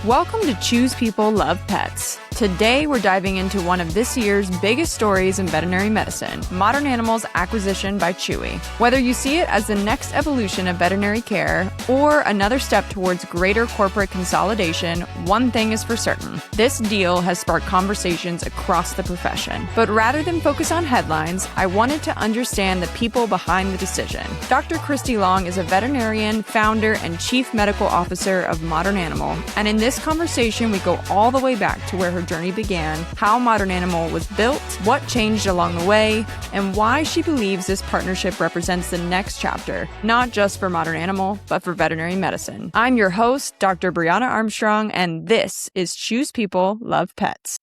Welcome to Choose People, Love Pets. Today, we're diving into one of this year's biggest stories in veterinary medicine, Modern Animal's acquisition by Chewy. Whether you see it as the next evolution of veterinary care or another step towards greater corporate consolidation, one thing is for certain. This deal has sparked conversations across the profession. But rather than focus on headlines, I wanted to understand the people behind the decision. Dr. Christie Long is a veterinarian, founder, and chief medical officer of Modern Animal. And in this conversation, we go all the way back to where her journey began, how Modern Animal was built, what changed along the way, and why she believes this partnership represents the next chapter, not just for Modern Animal, but for veterinary medicine. I'm your host, Dr. Brianna Armstrong, and this is Choose People, Love Pets.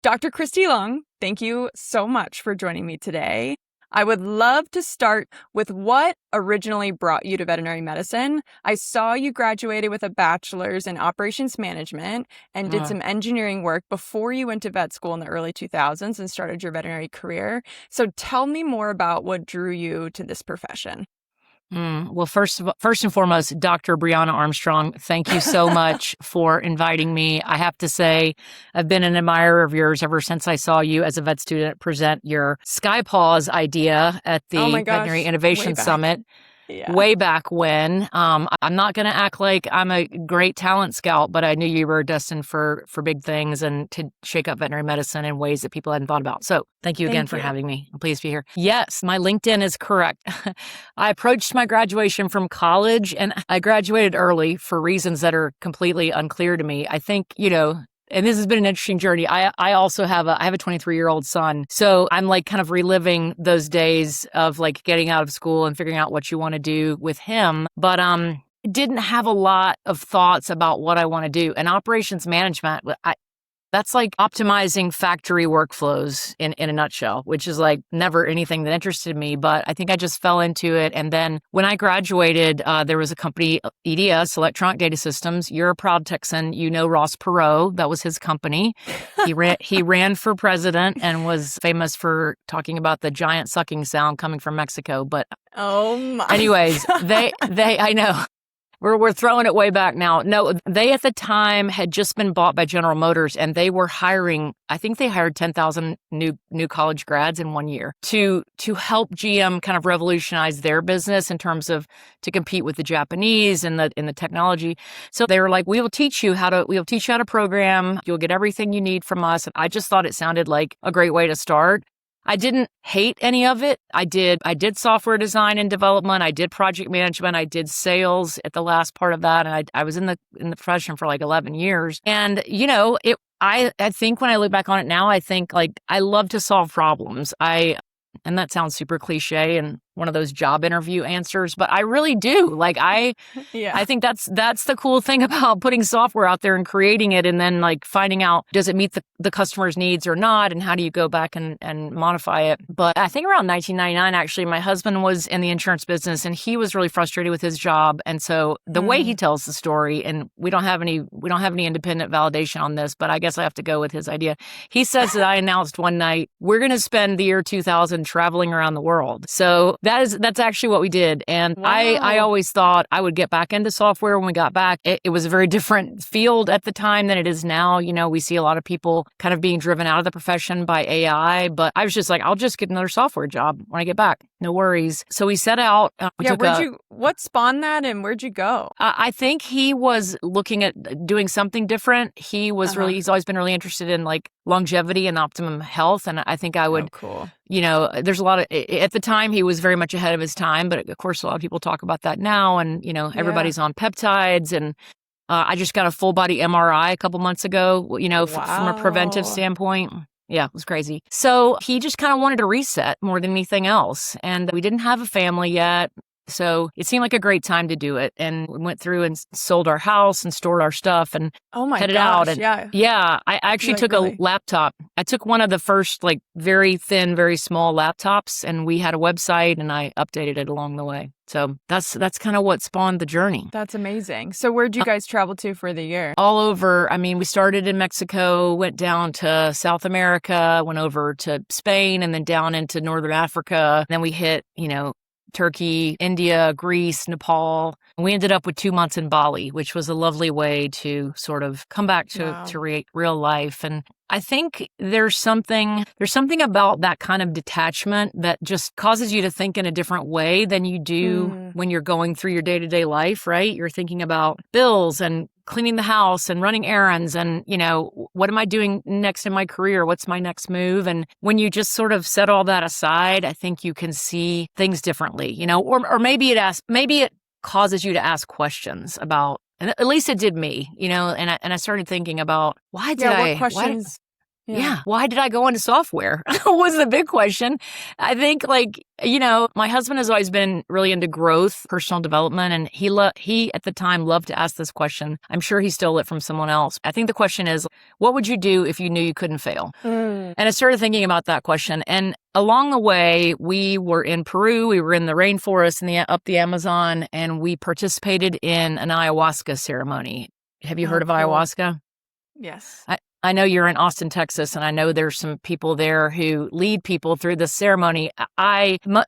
Dr. Christie Long, thank you so much for joining me today. I would love to start with what originally brought you to veterinary medicine. I saw you graduated with a bachelor's in operations management and did some engineering work before you went to vet school in the early 2000s and started your veterinary career. So tell me more about what drew you to this profession. Well, first and foremost, Dr. Brianna Armstrong, thank you so much for inviting me. I have to say, I've been an admirer of yours ever since I saw you as a vet student present your Sky Paws idea at the Veterinary Innovation Summit. Yeah. Way back when. I'm not going to act like I'm a great talent scout, but I knew you were destined for big things and to shake up veterinary medicine in ways that people hadn't thought about. So thank you again for having me. I'm pleased to be here. Yes, my LinkedIn is correct. I approached my graduation from college and I graduated early for reasons that are completely unclear to me. I think, and this has been an interesting journey. I also have a 23-year-old son. So I'm like kind of reliving those days of like getting out of school and figuring out what you want to do with him. But didn't have a lot of thoughts about what I want to do. And operations management, that's like optimizing factory workflows in a nutshell, which is like never anything that interested me, but I think I just fell into it. And then when I graduated, there was a company, EDS, Electronic Data Systems. You're a proud Texan. You know Ross Perot. That was his company. He ran for president and was famous for talking about the giant sucking sound coming from Mexico. But anyways, I know. We're throwing it way back now. No, they at the time had just been bought by General Motors and they were hiring, I think they hired 10,000 new college grads in 1 year to help GM kind of revolutionize their business in terms of to compete with the Japanese and the technology. So they were like, we'll teach you how to program. You'll get everything you need from us. And I just thought it sounded like a great way to start. I didn't hate any of it. I did software design and development. I did project management. I did sales at the last part of that. And I was in the profession for like 11 years. And, I think when I look back on it now, I think like I love to solve problems. And that sounds super cliche and one of those job interview answers, but I really do. Like I think that's the cool thing about putting software out there and creating it and then like finding out, does it meet the customer's needs or not? And how do you go back and modify it? But I think around 1999, actually, my husband was in the insurance business and he was really frustrated with his job. And so the way he tells the story, and we don't have any independent validation on this, but I guess I have to go with his idea. He says that I announced one night, we're going to spend the year 2000 traveling around the world. So that's actually what we did. And wow. I always thought I would get back into software when we got back. It was a very different field at the time than it is now. We see a lot of people kind of being driven out of the profession by AI, but I was just like, I'll just get another software job when I get back. No worries. So we set out. What spawned that and where'd you go? I think he was looking at doing something different. He was he's always been really interested in like longevity and optimum health. And I think I would, there's a lot of, at the time he was very much ahead of his time, but of course a lot of people talk about that now. And, everybody's on peptides and I just got a full body MRI a couple months ago, from a preventive standpoint. Yeah, it was crazy. So he just kind of wanted to reset more than anything else. And we didn't have a family yet. So it seemed like a great time to do it. And we went through and sold our house and stored our stuff and headed out. And I actually took a laptop. I took one of the first like very thin, very small laptops and we had a website and I updated it along the way. So that's kind of what spawned the journey. That's amazing. So where'd you guys travel to for the year? All over. I mean, we started in Mexico, went down to South America, went over to Spain and then down into Northern Africa. Then we hit, Turkey, India, Greece, Nepal. We ended up with 2 months in Bali, which was a lovely way to sort of come back to real life. And I think there's something about that kind of detachment that just causes you to think in a different way than you do when you're going through your day-to-day life, right? You're thinking about bills and cleaning the house and running errands and, what am I doing next in my career? What's my next move? And when you just sort of set all that aside, I think you can see things differently, or maybe it causes you to ask questions about, and at least it did me, and I started thinking about why did I go into software was the big question. I think my husband has always been really into growth, personal development, and he at the time loved to ask this question. I'm sure he stole it from someone else. I think the question is, what would you do if you knew you couldn't fail? And I started thinking about that question. And along the way, we were in Peru, we were in the rainforest up the Amazon, and we participated in an ayahuasca ceremony. Have you heard of ayahuasca? Yes. I know you're in Austin, Texas, and I know there's some people there who lead people through this ceremony.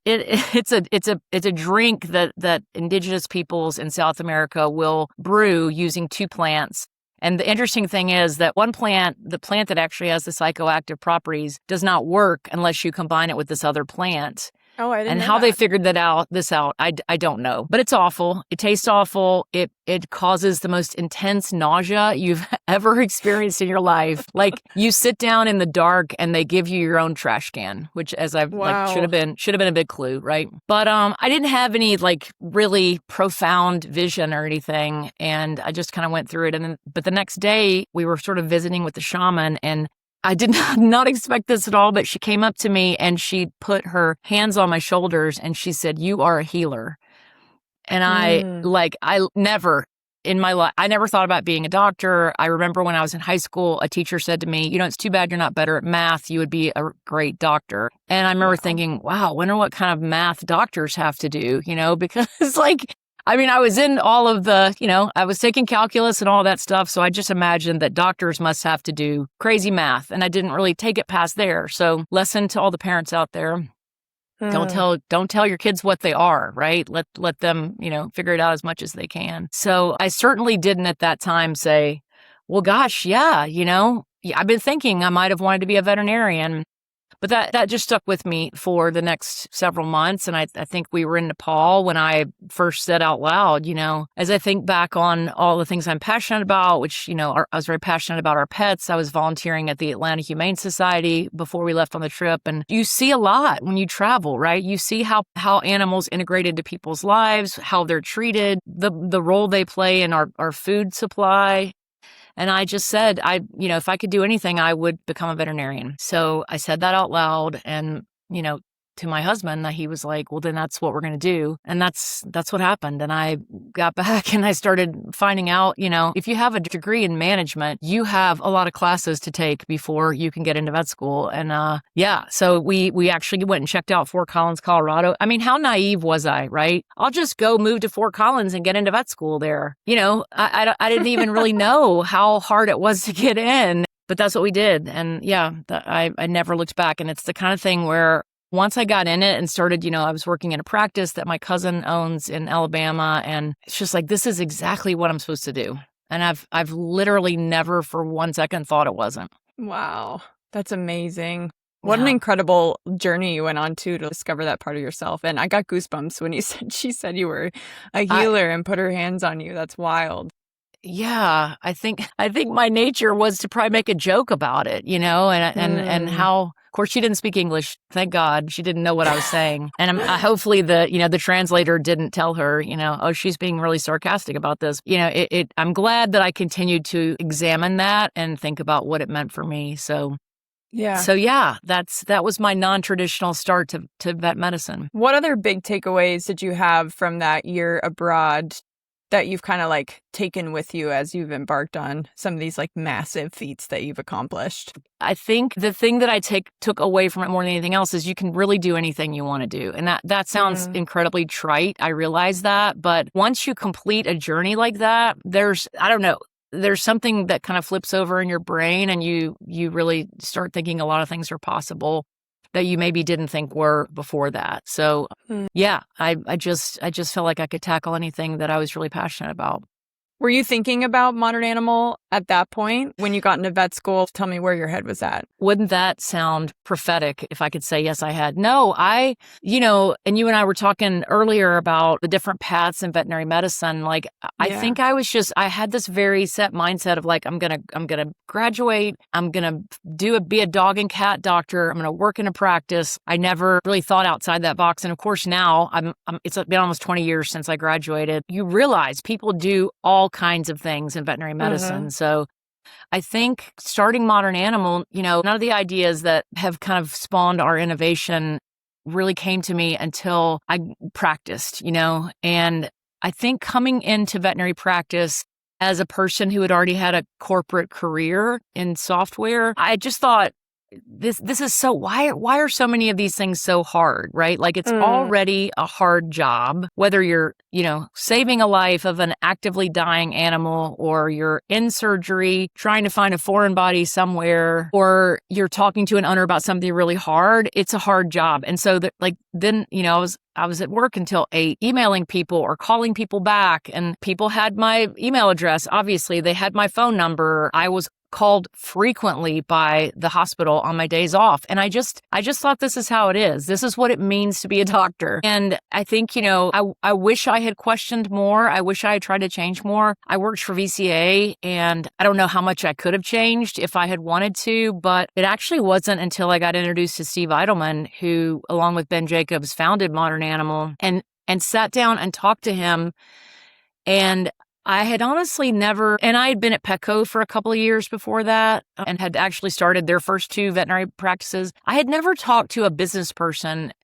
It's a drink that indigenous peoples in South America will brew using 2 plants. And the interesting thing is that one plant, the plant that actually has the psychoactive properties, does not work unless you combine it with this other plant. Oh, I didn't And know how that. they figured this out, I don't know. But it's awful. It tastes awful. It causes the most intense nausea you've ever experienced in your life. Like, you sit down in the dark and they give you your own trash can, which, as I've should have been a big clue, right? But I didn't have any really profound vision or anything, and I just kind of went through it. But the next day we were sort of visiting with the shaman, and I did not expect this at all, but she came up to me and she put her hands on my shoulders and she said, "You are a healer." And I never in my life, I never thought about being a doctor. I remember when I was in high school, a teacher said to me, "It's too bad you're not better at math. You would be a great doctor." And I remember thinking, wow, I wonder what kind of math doctors have to do, because I was in all of the, I was taking calculus and all that stuff. So I just imagined that doctors must have to do crazy math. And I didn't really take it past there. So lesson to all the parents out there. Don't tell your kids what they are, right? Let them, figure it out as much as they can. So I certainly didn't at that time say, well, gosh, yeah, I've been thinking I might have wanted to be a veterinarian. But that just stuck with me for the next several months. And I think we were in Nepal when I first said out loud, as I think back on all the things I'm passionate about, which, I was very passionate about our pets. I was volunteering at the Atlanta Humane Society before we left on the trip. And you see a lot when you travel, right? You see how animals integrate into people's lives, how they're treated, the role they play in our food supply. And I just said, if I could do anything, I would become a veterinarian. So I said that out loud and, to my husband, that he was like, well, then that's what we're going to do. And that's what happened. And I got back and I started finding out, if you have a degree in management, you have a lot of classes to take before you can get into vet school. And so we actually went and checked out Fort Collins, Colorado. I mean, how naive was I, right? I'll just go move to Fort Collins and get into vet school there. I didn't even really know how hard it was to get in, but that's what we did. And I never looked back. And it's the kind of thing where once I got in it and started, I was working in a practice that my cousin owns in Alabama, and it's just like, this is exactly what I'm supposed to do. And I've literally never for 1 second thought it wasn't. Wow. That's amazing. What an incredible journey you went on to discover that part of yourself. And I got goosebumps when she said you were a healer and put her hands on you. That's wild. Yeah, I think my nature was to probably make a joke about it, and how, of course, she didn't speak English. Thank God, she didn't know what I was saying. And hopefully the translator didn't tell her, oh, she's being really sarcastic about this. I'm glad that I continued to examine that and think about what it meant for me. So that was my non-traditional start to vet medicine. What other big takeaways did you have from that year abroad that you've kind of taken with you as you've embarked on some of these massive feats that you've accomplished? I think the thing that I took away from it more than anything else is you can really do anything you want to do. And that sounds incredibly trite. I realize that. But once you complete a journey like that, there's something that kind of flips over in your brain and you really start thinking a lot of things are possible. that you maybe didn't think were before that. So yeah, I just felt like I could tackle anything that I was really passionate about. Were you thinking about Modern Animal at that point when you got into vet school? Tell me where your head was at. Wouldn't that sound prophetic if I could say, yes, I had? No, and you and I were talking earlier about the different paths in veterinary medicine. Like, I think I had this very set mindset of like, I'm going to graduate. I'm going to be a dog and cat doctor. I'm going to work in a practice. I never really thought outside that box. And of course, now it's been almost 20 years since I graduated. You realize people do all kinds of things in veterinary medicine. So I think starting Modern Animal, none of the ideas that have kind of spawned our innovation really came to me until I practiced, and I think coming into veterinary practice as a person who had already had a corporate career in software, I just thought, this is so, why are so many of these things so hard, right? Like it's already a hard job, whether you're, saving a life of an actively dying animal, or you're in surgery trying to find a foreign body somewhere, or you're talking to an owner about something really hard. It's a hard job. And so then, I was at work until 8, emailing people or calling people back, and people had my email address. Obviously, they had my phone number. I was called frequently by the hospital on my days off. And I just thought, this is how it is. This is what it means to be a doctor. And I think, I wish I had questioned more. I wish I had tried to change more. I worked for VCA, and I don't know how much I could have changed if I had wanted to, but it actually wasn't until I got introduced to Steve Eidelman, who, along with Ben Jacobs, founded Modern Animal, and sat down and talked to him. And I had honestly never, and I had been at Petco for a couple of years before that, and had actually started their first 2 veterinary practices. I had never talked to a business person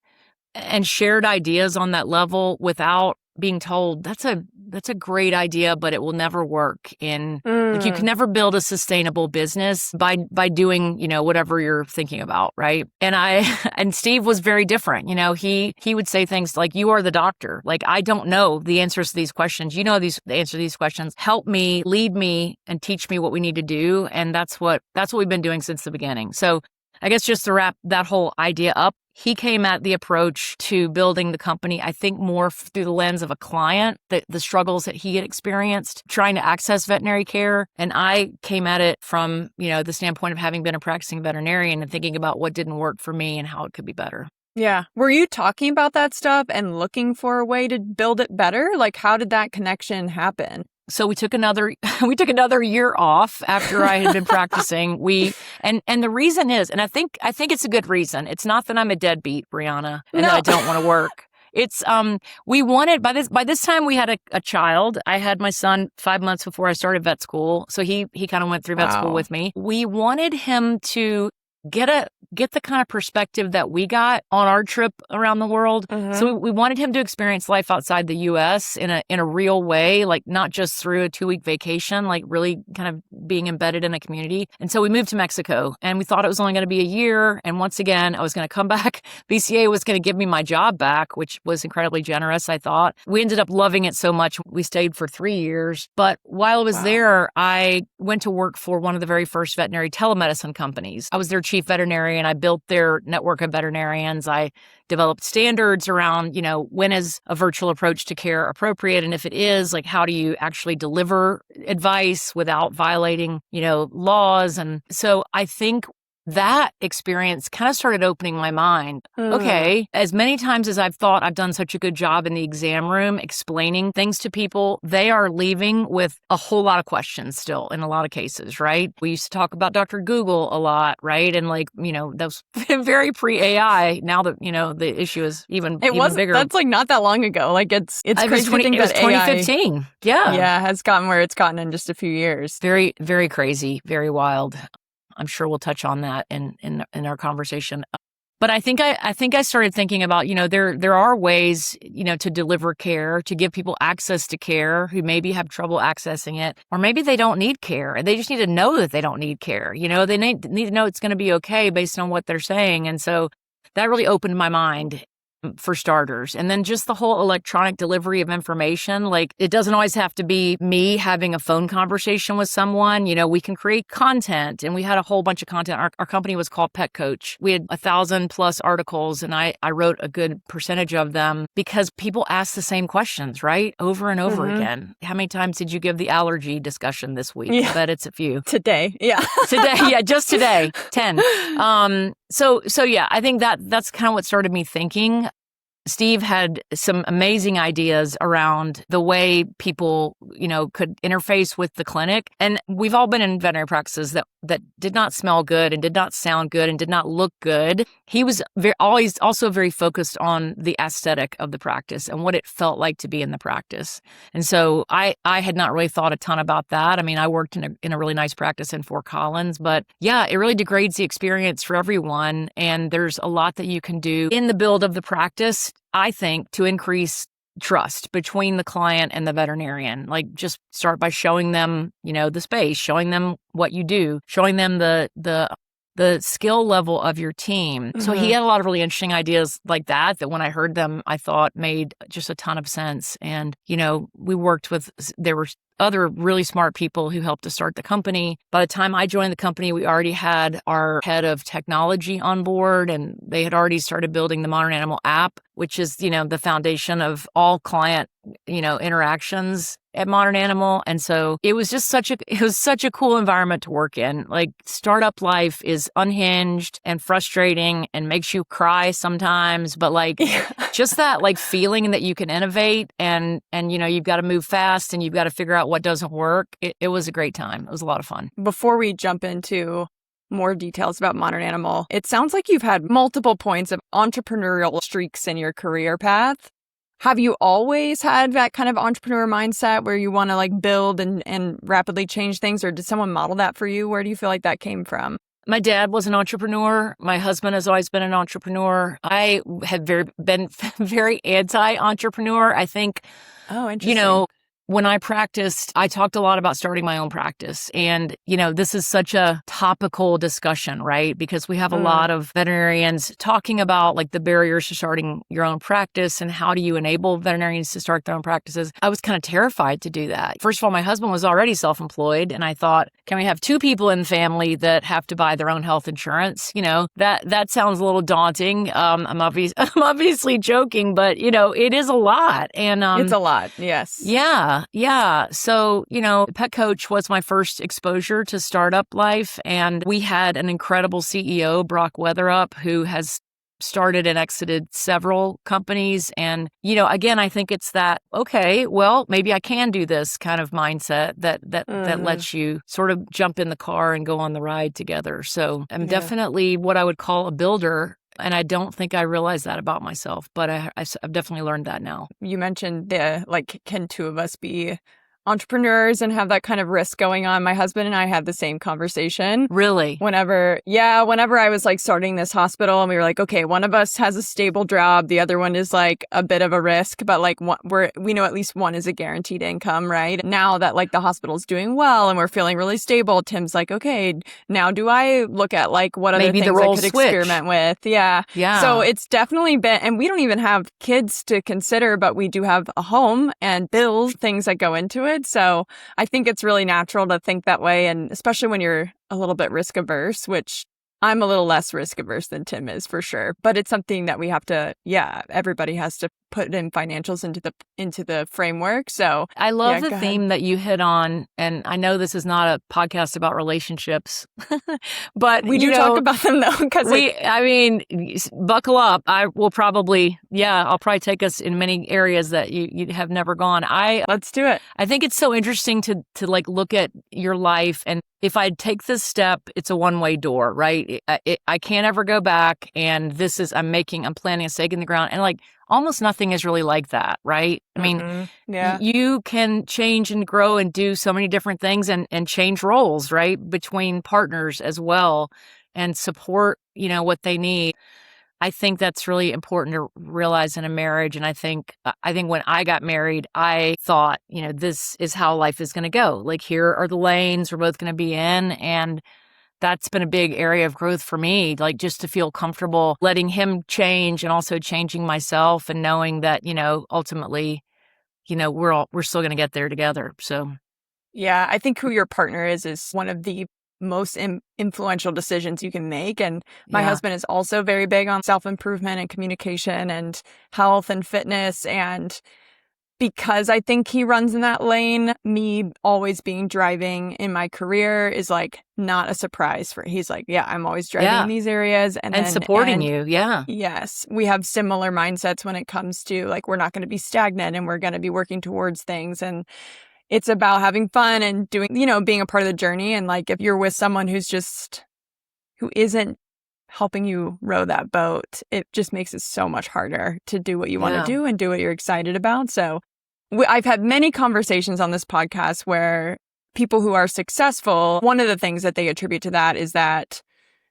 and shared ideas on that level without being told, that's a great idea, but it will never work like, you can never build a sustainable business by doing, whatever you're thinking about. Right. And Steve was very different. He would say things like, you are the doctor. Like, I don't know the answers to these questions. The answer to these questions. Help me, lead me, and teach me what we need to do. And that's what we've been doing since the beginning. So I guess just to wrap that whole idea up, he came at the approach to building the company, I think, more through the lens of a client, the struggles that he had experienced trying to access veterinary care. And I came at it from, the standpoint of having been a practicing veterinarian and thinking about what didn't work for me and how it could be better. Yeah. Were you talking about that stuff and looking for a way to build it better? Like, how did that connection happen? So we took another year off after I had been practicing. And the reason is, and I think it's a good reason. It's not that I'm a deadbeat, Brianna, and that I don't want to work. It's we wanted, by this time we had a child. I had my son 5 months before I started vet school, so he kind of went through vet school with me. We wanted him to get the kind of perspective that we got on our trip around the world. So we wanted him to experience life outside the U.S. in a real way, like not just through a 2-week vacation, like really kind of being embedded in a community. And so we moved to Mexico, and we thought it was only going to be a year. And once again, I was going to come back. VCA was going to give me my job back, which was incredibly generous, I thought. We ended up loving it so much. We stayed for 3 years. But while I was there, I went to work for one of the very first veterinary telemedicine companies. I was their chief veterinarian. I built their network of veterinarians. I developed standards around, when is a virtual approach to care appropriate? And if it is, like, how do you actually deliver advice without violating, laws? And so I think that experience kind of started opening my mind. Okay, as many times as I've thought I've done such a good job in the exam room explaining things to people, they are leaving with a whole lot of questions still in a lot of cases, right? We used to talk about Dr. Google a lot, right? And that was very pre-AI. Now that, the issue is even bigger. That's like not that long ago. Like it's crazy to think that 2015. AI, yeah, has gotten where it's gotten in just a few years. Very, very crazy, very wild. I'm sure we'll touch on that in our conversation. But I think I started thinking about, there are ways, to deliver care, to give people access to care who maybe have trouble accessing it, or maybe they don't need care. They just need to know that they don't need care. They need to know it's going to be okay based on what they're saying. And so that really opened my mind. for starters. And then just the whole electronic delivery of information. Like, it doesn't always have to be me having a phone conversation with someone. We can create content, and we had a whole bunch of content. Our company was called Pet Coach. We had 1,000+ articles, and I wrote a good percentage of them because people ask the same questions, right? Over and over again. How many times did you give the allergy discussion this week? Yeah. I bet it's a few. Today. Yeah. Today. Yeah. Just today. 10. So yeah, I think that's kind of what started me thinking. Steve had some amazing ideas around the way people, could interface with the clinic. And we've all been in veterinary practices that did not smell good and did not sound good and did not look good. He was always also very focused on the aesthetic of the practice and what it felt like to be in the practice. And so I had not really thought a ton about that. I mean, I worked in a really nice practice in Fort Collins, but yeah, it really degrades the experience for everyone. And there's a lot that you can do in the build of the practice, I think, to increase trust between the client and the veterinarian. Like, just start by showing them, the space, showing them what you do, showing them the skill level of your team. So he had a lot of really interesting ideas like that when I heard them, I thought made just a ton of sense. And, we worked with, there were other really smart people who helped to start the company. By the time I joined the company, we already had our head of technology on board, and they had already started building the Modern Animal app, which is, the foundation of all client, interactions at Modern Animal. And so it was just such a cool environment to work in. Like, startup life is unhinged and frustrating and makes you cry sometimes, but just that feeling that you can innovate and you've got to move fast and you've got to figure out what doesn't work. It was a great time. It was a lot of fun. Before we jump into more details about Modern Animal, it sounds like you've had multiple points of entrepreneurial streaks in your career path. Have you always had that kind of entrepreneur mindset where you want to build and rapidly change things, or did someone model that for you? Where do you feel like that came from? My dad was an entrepreneur. My husband has always been an entrepreneur. I have been very anti-entrepreneur. I think, oh, interesting. When I practiced, I talked a lot about starting my own practice. And, this is such a topical discussion, right? Because we have a lot of veterinarians talking about the barriers to starting your own practice and how do you enable veterinarians to start their own practices. I was kind of terrified to do that. First of all, my husband was already self-employed, and I thought, can we have two people in the family that have to buy their own health insurance? That sounds a little daunting. I'm obviously joking, but it is a lot. And it's a lot. Yes. Yeah. So, Pet Coach was my first exposure to startup life. And we had an incredible CEO, Brock Weatherup, who has started and exited several companies. And, again, I think it's that, okay, well, maybe I can do this kind of mindset that lets you sort of jump in the car and go on the ride together. So I'm definitely what I would call a builder. And I don't think I realized that about myself, but I've definitely learned that now. You mentioned can two of us be entrepreneurs and have that kind of risk going on? My husband and I had the same conversation. Really? Whenever I was starting this hospital, and we were like, okay, one of us has a stable job, the other one is a bit of a risk, but we know at least one is a guaranteed income, right? Now that the hospital's doing well and we're feeling really stable, Tim's like, okay, now do I look at what other maybe things I could experiment with? Yeah. So it's definitely been, and we don't even have kids to consider, but we do have a home and bills, things that go into it. So I think it's really natural to think that way, and especially when you're a little bit risk averse, which I'm a little less risk averse than Tim is for sure. But it's something that we have to, everybody has to put in financials into the framework. So I love the theme that you hit on, and I know this is not a podcast about relationships, but we do talk about them though, because buckle up. I'll probably take us in many areas that you have never gone. Let's do it. I think it's so interesting to look at your life, and if I take this step, it's a one-way door, right? I can't ever go back, and I'm planting a stake in the ground, and almost nothing is really like that, right? I mean, you can change and grow and do so many different things and change roles, right? Between partners as well, and support, what they need. I think that's really important to realize in a marriage. And I think when I got married, I thought, this is how life is going to go. Here are the lanes we're both going to be in. And that's been a big area of growth for me, like just to feel comfortable letting him change and also changing myself and knowing that, ultimately, we're still going to get there together. So. Yeah, I think who your partner is one of the most influential decisions you can make. And my husband is also very big on self-improvement and communication and health and fitness. And because I think he runs in that lane, me always being driving in my career is like not a surprise for. He's like, yeah, I'm always driving in these areas and supporting you. Yeah. Yes. We have similar mindsets when it comes to like, we're not going to be stagnant and we're going to be working towards things. And it's about having fun and doing, being a part of the journey. And like, if you're with someone who isn't helping you row that boat, it just makes it so much harder to do what you want to do and do what you're excited about. So I've had many conversations on this podcast where people who are successful, one of the things that they attribute to that is that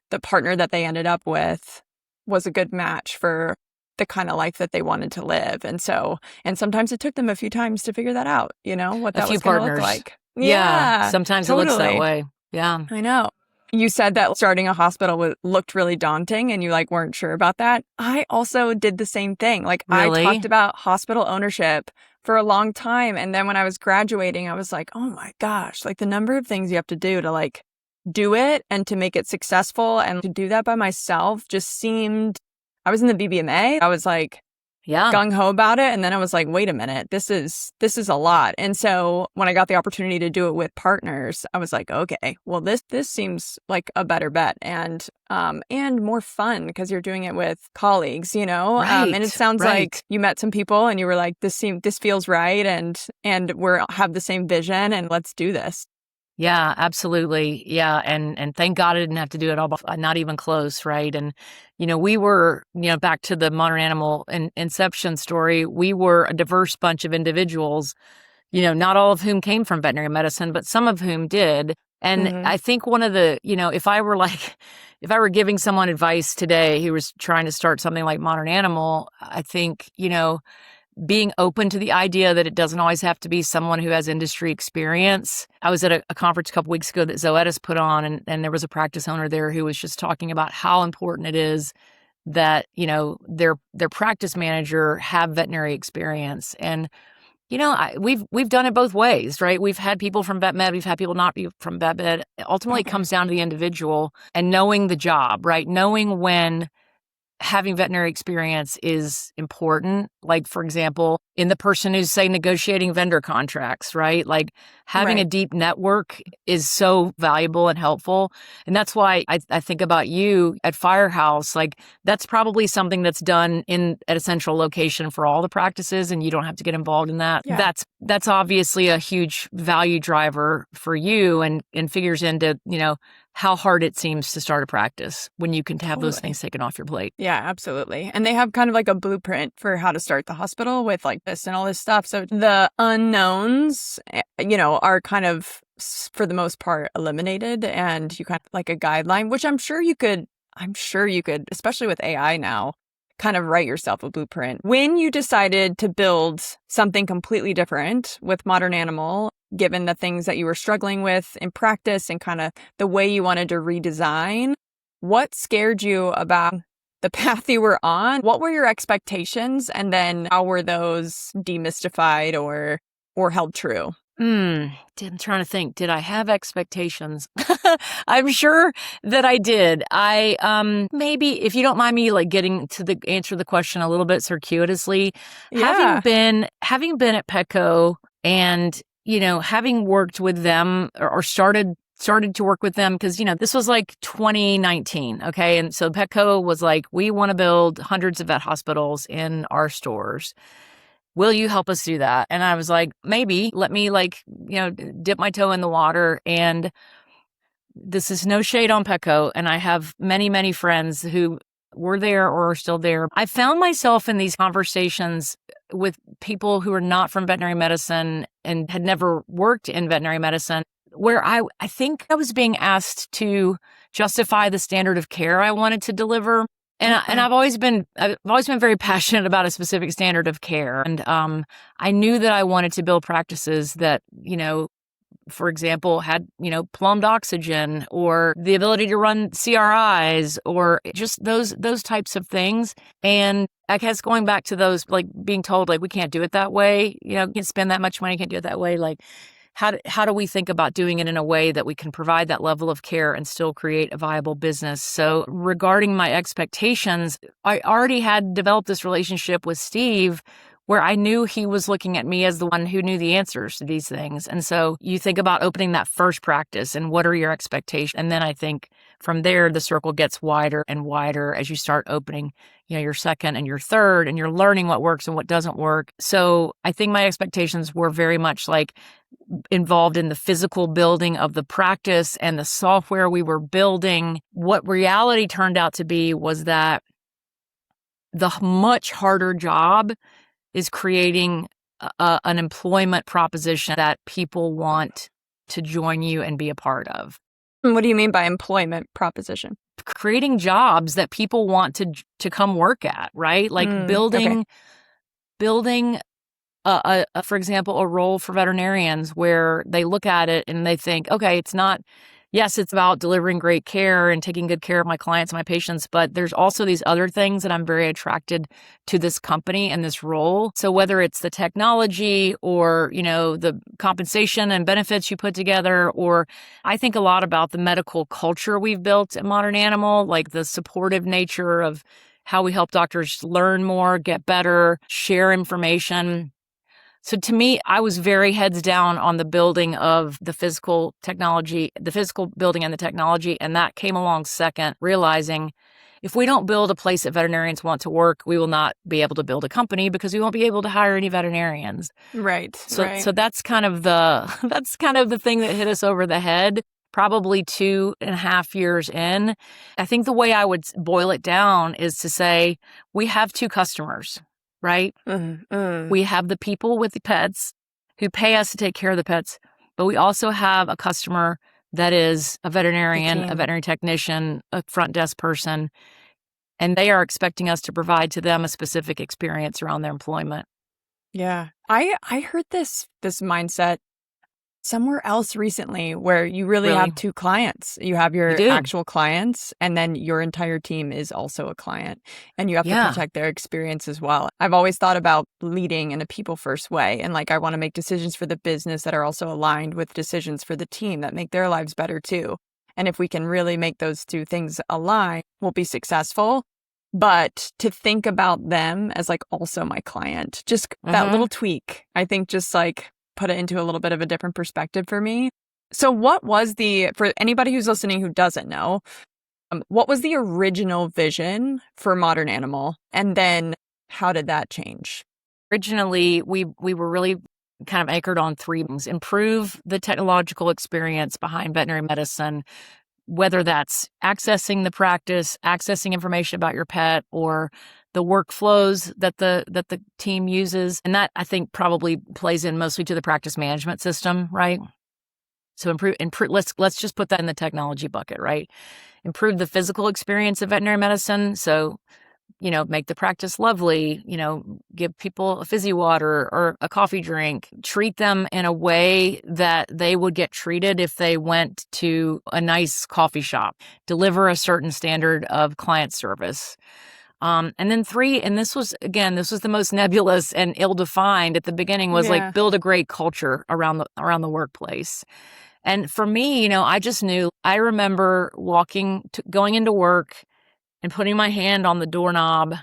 the partner that they ended up with was a good match for the kind of life that they wanted to live. And sometimes it took them a few times to figure that out, what that was going to look like. Yeah. Sometimes totally. It looks that way. Yeah. I know. You said that starting a hospital looked really daunting and you weren't sure about that. I also did the same thing. Really? I talked about hospital ownership for a long time. And then when I was graduating, I was like, oh my gosh, the number of things you have to do to do it and to make it successful, and to do that by myself just seemed, I was in the BBMA. I was gung ho about it. And then I was like, wait a minute, this is a lot. And so when I got the opportunity to do it with partners, I was like, okay, well, this seems like a better bet and more fun because you're doing it with colleagues, Right, and it sounds like you met some people and you were like, this feels right. And we're have the same vision and let's do this. Yeah, absolutely. Yeah. And thank God I didn't have to do it all, not even close. Right. And, we were, back to the Modern Animal and Inception story, we were a diverse bunch of individuals, not all of whom came from veterinary medicine, but some of whom did. And I think one of the, if I were giving someone advice today who was trying to start something like Modern Animal, I think, being open to the idea that it doesn't always have to be someone who has industry experience. I was at a conference a couple weeks ago that Zoetis put on, and there was a practice owner there who was just talking about how important it is that, their practice manager have veterinary experience. And, we've done it both ways, right? We've had people from vet med, we've had people not be from vet med. Ultimately, It comes down to the individual and knowing the job, right? Knowing when having veterinary experience is important. Like, for example, in the person who's, say, negotiating vendor contracts, right? Having a deep network is so valuable and helpful. And that's why I think about you at Firehouse. That's probably something that's done at a central location for all the practices, and you don't have to get involved in that. Yeah. That's obviously a huge value driver for you and figures into, how hard it seems to start a practice when you can have those things taken off your plate. Yeah, absolutely. And they have kind of a blueprint for how to start the hospital with this and all this stuff. So the unknowns, are kind of, for the most part, eliminated, and you kind of a guideline, which I'm sure you could, especially with AI now, kind of write yourself a blueprint. When you decided to build something completely different with Modern Animal, given the things that you were struggling with in practice and kind of the way you wanted to redesign, what scared you about the path you were on? What were your expectations? And then how were those demystified or held true? I'm trying to think. Did I have expectations? I'm sure that I did. Maybe, if you don't mind me getting to answer the question a little bit circuitously, having been at Petco and, having worked with them or started to work with them, because, this was 2019. Okay. And so Petco was we want to build hundreds of vet hospitals in our stores. Will you help us do that? And I was like, maybe. Let me dip my toe in the water. And this is no shade on Petco. And I have many, many friends who were there or are still there. I found myself in these conversations with people who are not from veterinary medicine and had never worked in veterinary medicine, where I think I was being asked to justify the standard of care I wanted to deliver. And I've always been very passionate about a specific standard of care. And I knew that I wanted to build practices that, for example, had, plumbed oxygen or the ability to run CRIs or just those types of things. And I guess going back to those, like being told, like, we can't do it that way, you can't spend that much money, can't do it that way. Like, how do we think about doing it in a way that we can provide that level of care and still create a viable business? So regarding my expectations, I already had developed this relationship with Steve where I knew he was looking at me as the one who knew the answers to these things. And so you think about opening that first practice and what are your expectations? And then I think from there, the circle gets wider and wider as you start opening, your second and your third, and you're learning what works and what doesn't work. So I think my expectations were very much like involved in the physical building of the practice and the software we were building. What reality turned out to be was that the much harder job is creating an employment proposition that people want to join you and be a part of. What do you mean by employment proposition? Creating jobs that people want to come work at, right? Like building, for example, a role for veterinarians where they look at it and they think, okay, it's about delivering great care and taking good care of my clients and my patients, but there's also these other things that I'm very attracted to this company and this role. So whether it's the technology or, the compensation and benefits you put together, or I think a lot about the medical culture we've built at Modern Animal, like the supportive nature of how we help doctors learn more, get better, share information. So to me, I was very heads down on the building of the physical technology, the physical building and the technology. And that came along second, realizing if we don't build a place that veterinarians want to work, we will not be able to build a company because we won't be able to hire any veterinarians. Right. So that's kind of the thing that hit us over the head. Probably 2.5 years in. I think the way I would boil it down is to say we have two customers. Right? We have the people with the pets who pay us to take care of the pets, but we also have a customer that is a veterinarian, a veterinary technician, a front desk person, and they are expecting us to provide to them a specific experience around their employment. Yeah. I heard this mindset somewhere else recently where you really have two clients. You have your actual clients, and then your entire team is also a client, and you have to protect their experience as well. I've always thought about leading in a people first way, and I want to make decisions for the business that are also aligned with decisions for the team that make their lives better too. And if we can really make those two things align, we'll be successful. But to think about them as also my client, just that little tweak, I think just put it into a little bit of a different perspective for me. So what was for anybody who's listening who doesn't know, what was the original vision for Modern Animal? And then how did that change? Originally, we were really kind of anchored on three things: improve the technological experience behind veterinary medicine, whether that's accessing the practice, accessing information about your pet, or the workflows that the team uses. And that, I think, probably plays in mostly to the practice management system, right? So improve. Let's just put that in the technology bucket, right? Improve the physical experience of veterinary medicine. So, make the practice lovely, give people a fizzy water or a coffee drink, treat them in a way that they would get treated if they went to a nice coffee shop, deliver a certain standard of client service. And then 3, and this was the most nebulous and ill-defined at the beginning, was build a great culture around the workplace. And for me, I just knew. I remember going into work and putting my hand on the doorknob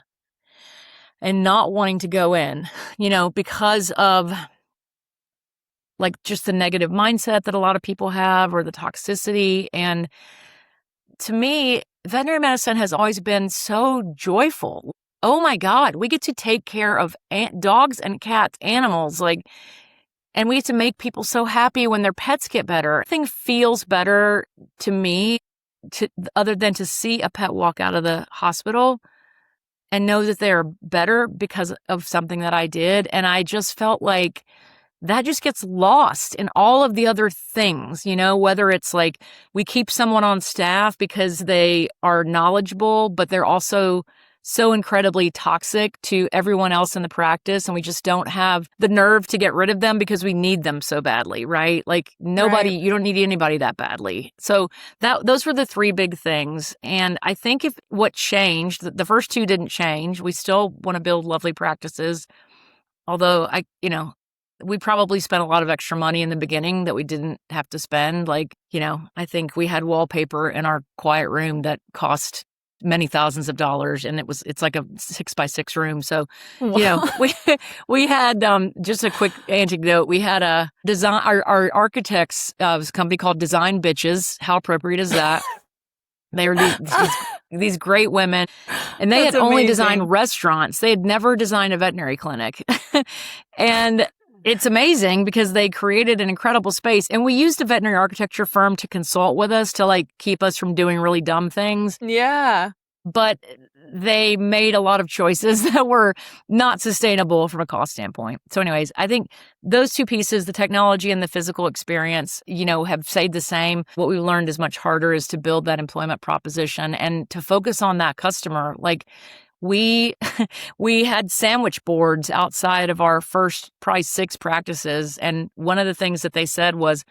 and not wanting to go in, because of just the negative mindset that a lot of people have, or the toxicity. And to me, veterinary medicine has always been so joyful. Oh my God, we get to take care of dogs and cats, animals, and we get to make people so happy when their pets get better. Nothing feels better to me other than to see a pet walk out of the hospital and know that they're better because of something that I did. And I just felt like that just gets lost in all of the other things, whether it's we keep someone on staff because they are knowledgeable, but they're also so incredibly toxic to everyone else in the practice, and we just don't have the nerve to get rid of them because we need them so badly, right? Like nobody, Right. you don't need anybody that badly. So those were the three big things. And I think if what changed, the first two didn't change. We still want to build lovely practices, although we probably spent a lot of extra money in the beginning that we didn't have to spend. Like, I think we had wallpaper in our quiet room that cost many thousands of dollars, and it's like a 6x6 room. So, Wow. we had just a quick anecdote. We had a design. Our architects was a company called Design Bitches. How appropriate is that? They were these great women, and they That's had only amazing. designed restaurants. They had never designed a veterinary clinic, and it's amazing because they created an incredible space. And we used a veterinary architecture firm to consult with us to like keep us from doing really dumb things. Yeah. But they made a lot of choices that were not sustainable from a cost standpoint. So anyways, I think those two pieces, the technology and the physical experience, have stayed the same. What we learned is much harder is to build that employment proposition and to focus on that customer. Like we had sandwich boards outside of our first price 6 practices. And one of the things that they said was,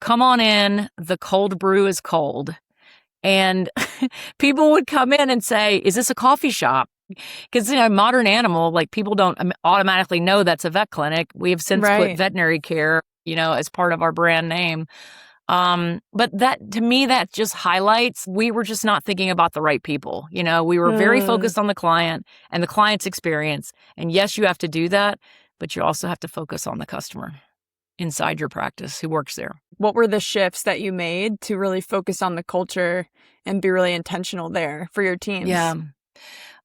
come on in, the cold brew is cold. And people would come in and say, is this a coffee shop? Because, Modern Animal, like people don't automatically know that's a vet clinic. We have since put veterinary care, as part of our brand name. But that, to me, that just highlights we were just not thinking about the right people. We were very focused on the client and the client's experience. And yes, you have to do that, but you also have to focus on the customer inside your practice who works there. What were the shifts that you made to really focus on the culture and be really intentional there for your teams? Yeah.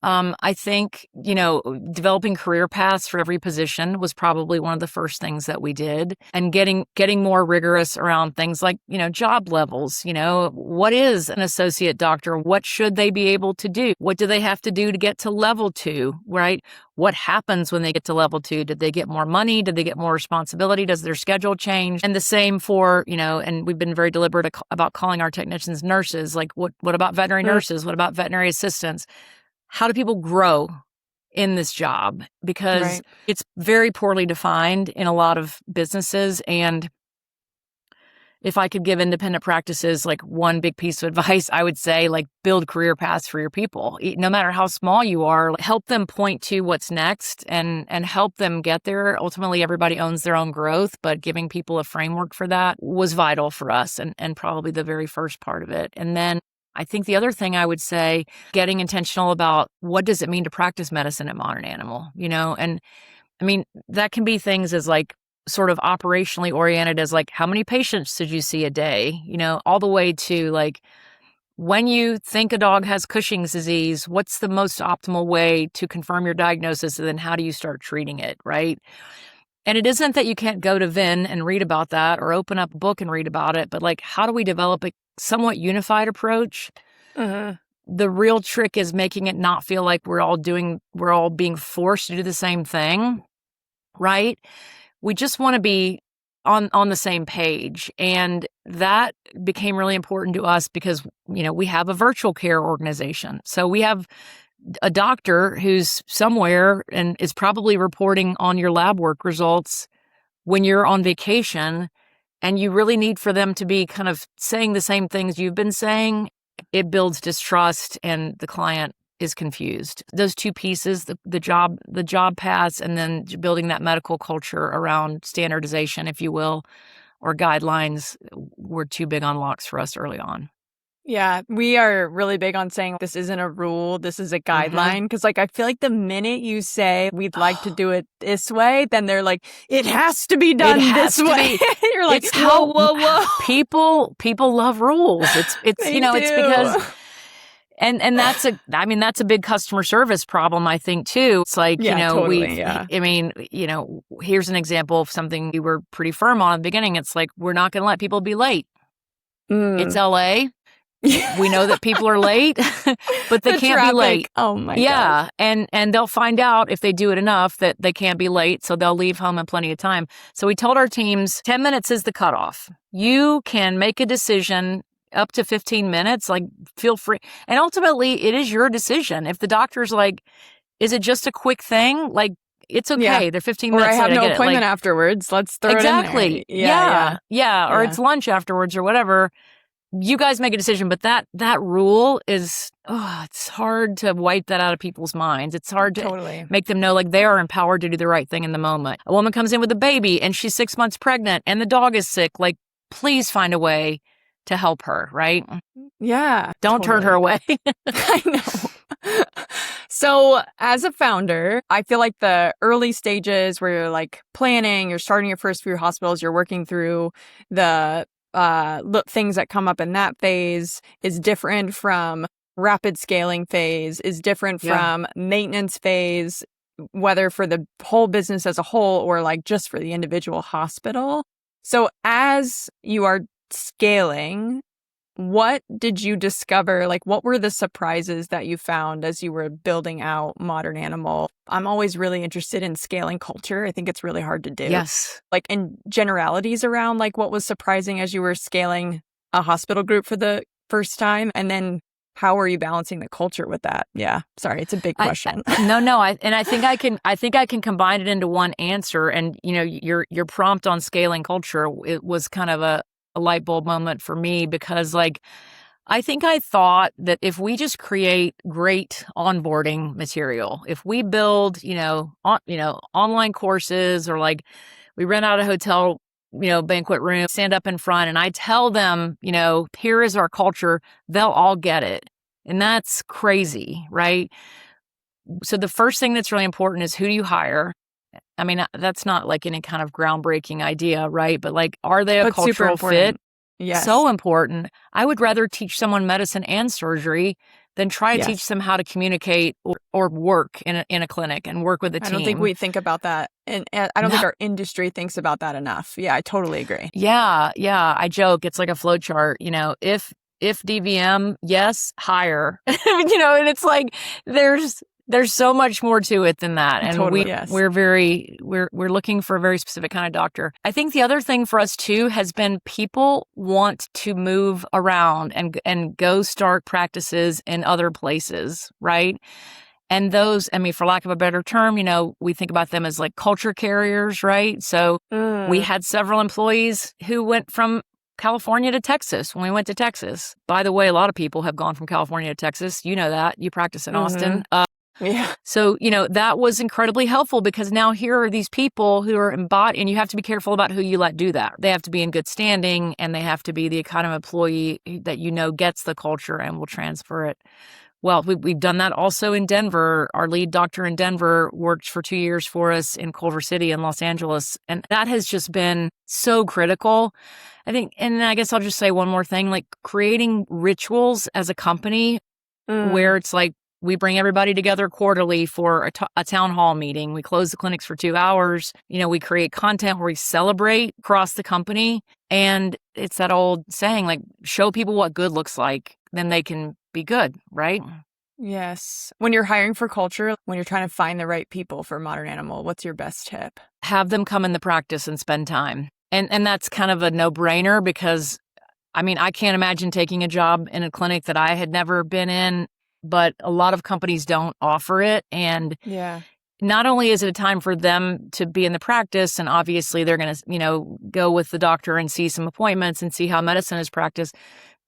I think, developing career paths for every position was probably one of the first things that we did, and getting more rigorous around things like, job levels. What is an associate doctor? What should they be able to do? What do they have to do to get to level 2, right? What happens when they get to level 2? Did they get more money? Did they get more responsibility? Does their schedule change? And the same for, and we've been very deliberate about calling our technicians nurses. Like what about veterinary nurses? What about veterinary assistants? How do people grow in this job? Because it's very poorly defined in a lot of businesses. And if I could give independent practices like one big piece of advice, I would say like build career paths for your people. No matter how small you are, help them point to what's next and help them get there. Ultimately, everybody owns their own growth, but giving people a framework for that was vital for us and probably the very first part of it. And then I think the other thing I would say, getting intentional about what does it mean to practice medicine at Modern Animal, and I mean, that can be things as like sort of operationally oriented as like, how many patients did you see a day, all the way to like, when you think a dog has Cushing's disease, what's the most optimal way to confirm your diagnosis? And then how do you start treating it, right? And it isn't that you can't go to Vin and read about that or open up a book and read about it, but like, how do we develop a somewhat unified approach? The real trick is making it not feel like we're all being forced to do the same thing, right? We just want to be on the same page. And that became really important to us because, we have a virtual care organization. So we have a doctor who's somewhere and is probably reporting on your lab work results when you're on vacation, and you really need for them to be kind of saying the same things you've been saying. It builds distrust and the client is confused. Those two pieces, the job paths, and then building that medical culture around standardization, if you will, or guidelines, were two big unlocks for us early on. Yeah, we are really big on saying this isn't a rule, this is a guideline. Because like, I feel like the minute you say we'd like to do it this way, then they're like, it has to be done this way. You're like, it's whoa. People love rules. It's They it's do. because and that's a big customer service problem, I think, too. It's like, totally, here's an example of something we were pretty firm on at the beginning. It's like, we're not going to let people be late. It's LA. We know that people are late, but they can't be late. Oh my gosh. And they'll find out if they do it enough that they can't be late, so they'll leave home in plenty of time. So we told our teams 10 minutes is the cutoff. You can make a decision up to 15 minutes, like feel free. And ultimately it is your decision. If the doctor's like, is it just a quick thing? Like, it's okay. Yeah. They're 15 Or minutes. I have late, no get it. appointment Like, afterwards. Let's throw exactly. it in there. Yeah. Or it's lunch afterwards or whatever. You guys make a decision, but that rule is, it's hard to wipe that out of people's minds. It's hard to make them know like they are empowered to do the right thing in the moment. A woman comes in with a baby and she's 6 months pregnant and the dog is sick. Like, please find a way to help her, right? Yeah. Don't turn her away. I know. So as a founder, I feel like the early stages where you're like planning, you're starting your first few hospitals, you're working through the things that come up in that phase is different from rapid scaling phase, is different from maintenance phase, whether for the whole business as a whole or like just for the individual hospital. So as you are scaling, what did you discover? Like, what were the surprises that you found as you were building out Modern Animal? I'm always really interested in scaling culture. I think it's really hard to do. Yes. Like, in generalities around, like, what was surprising as you were scaling a hospital group for the first time? And then how are you balancing the culture with that? Yeah. Sorry, it's a big question. No. I think I can combine it into one answer. And, you know, your prompt on scaling culture, it was kind of a light bulb moment for me because like, I think I thought that if we just create great onboarding material, if we build, online courses or like we rent out a hotel, banquet room, stand up in front and I tell them, here is our culture, they'll all get it. And that's crazy, right? So the first thing that's really important is who do you hire? I mean, that's not like any kind of groundbreaking idea, right? But like, are they a cultural fit? Yes. So important. I would rather teach someone medicine and surgery than try to teach them how to communicate or work in a clinic and work with a team. I don't think we think about that. And I don't think our industry thinks about that enough. Yeah, I totally agree. Yeah. I joke. It's like a flow chart, if DVM, yes, hire, and it's like, there's so much more to it than that. And we're looking for a very specific kind of doctor. I think the other thing for us too has been people want to move around and go start practices in other places, right? And those, I mean, for lack of a better term, we think about them as like culture carriers, right? So we had several employees who went from California to Texas when we went to Texas. By the way, a lot of people have gone from California to Texas. You know that. You practice in Austin. Yeah. So, that was incredibly helpful because now here are these people who are embodied, and you have to be careful about who you let do that. They have to be in good standing and they have to be the kind of employee that gets the culture and will transfer it. Well, we've done that also in Denver. Our lead doctor in Denver worked for 2 years for us in Culver City in Los Angeles. And that has just been so critical. I think, and I guess I'll just say one more thing, like creating rituals as a company where it's like, we bring everybody together quarterly for a town hall meeting. We close the clinics for 2 hours. We create content where we celebrate across the company. And it's that old saying, like, show people what good looks like, then they can be good, right? Yes. When you're hiring for culture, when you're trying to find the right people for Modern Animal, what's your best tip? Have them come in the practice and spend time. And that's kind of a no-brainer because, I mean, I can't imagine taking a job in a clinic that I had never been in. But a lot of companies don't offer it. And not only is it a time for them to be in the practice, and obviously they're going to, go with the doctor and see some appointments and see how medicine is practiced,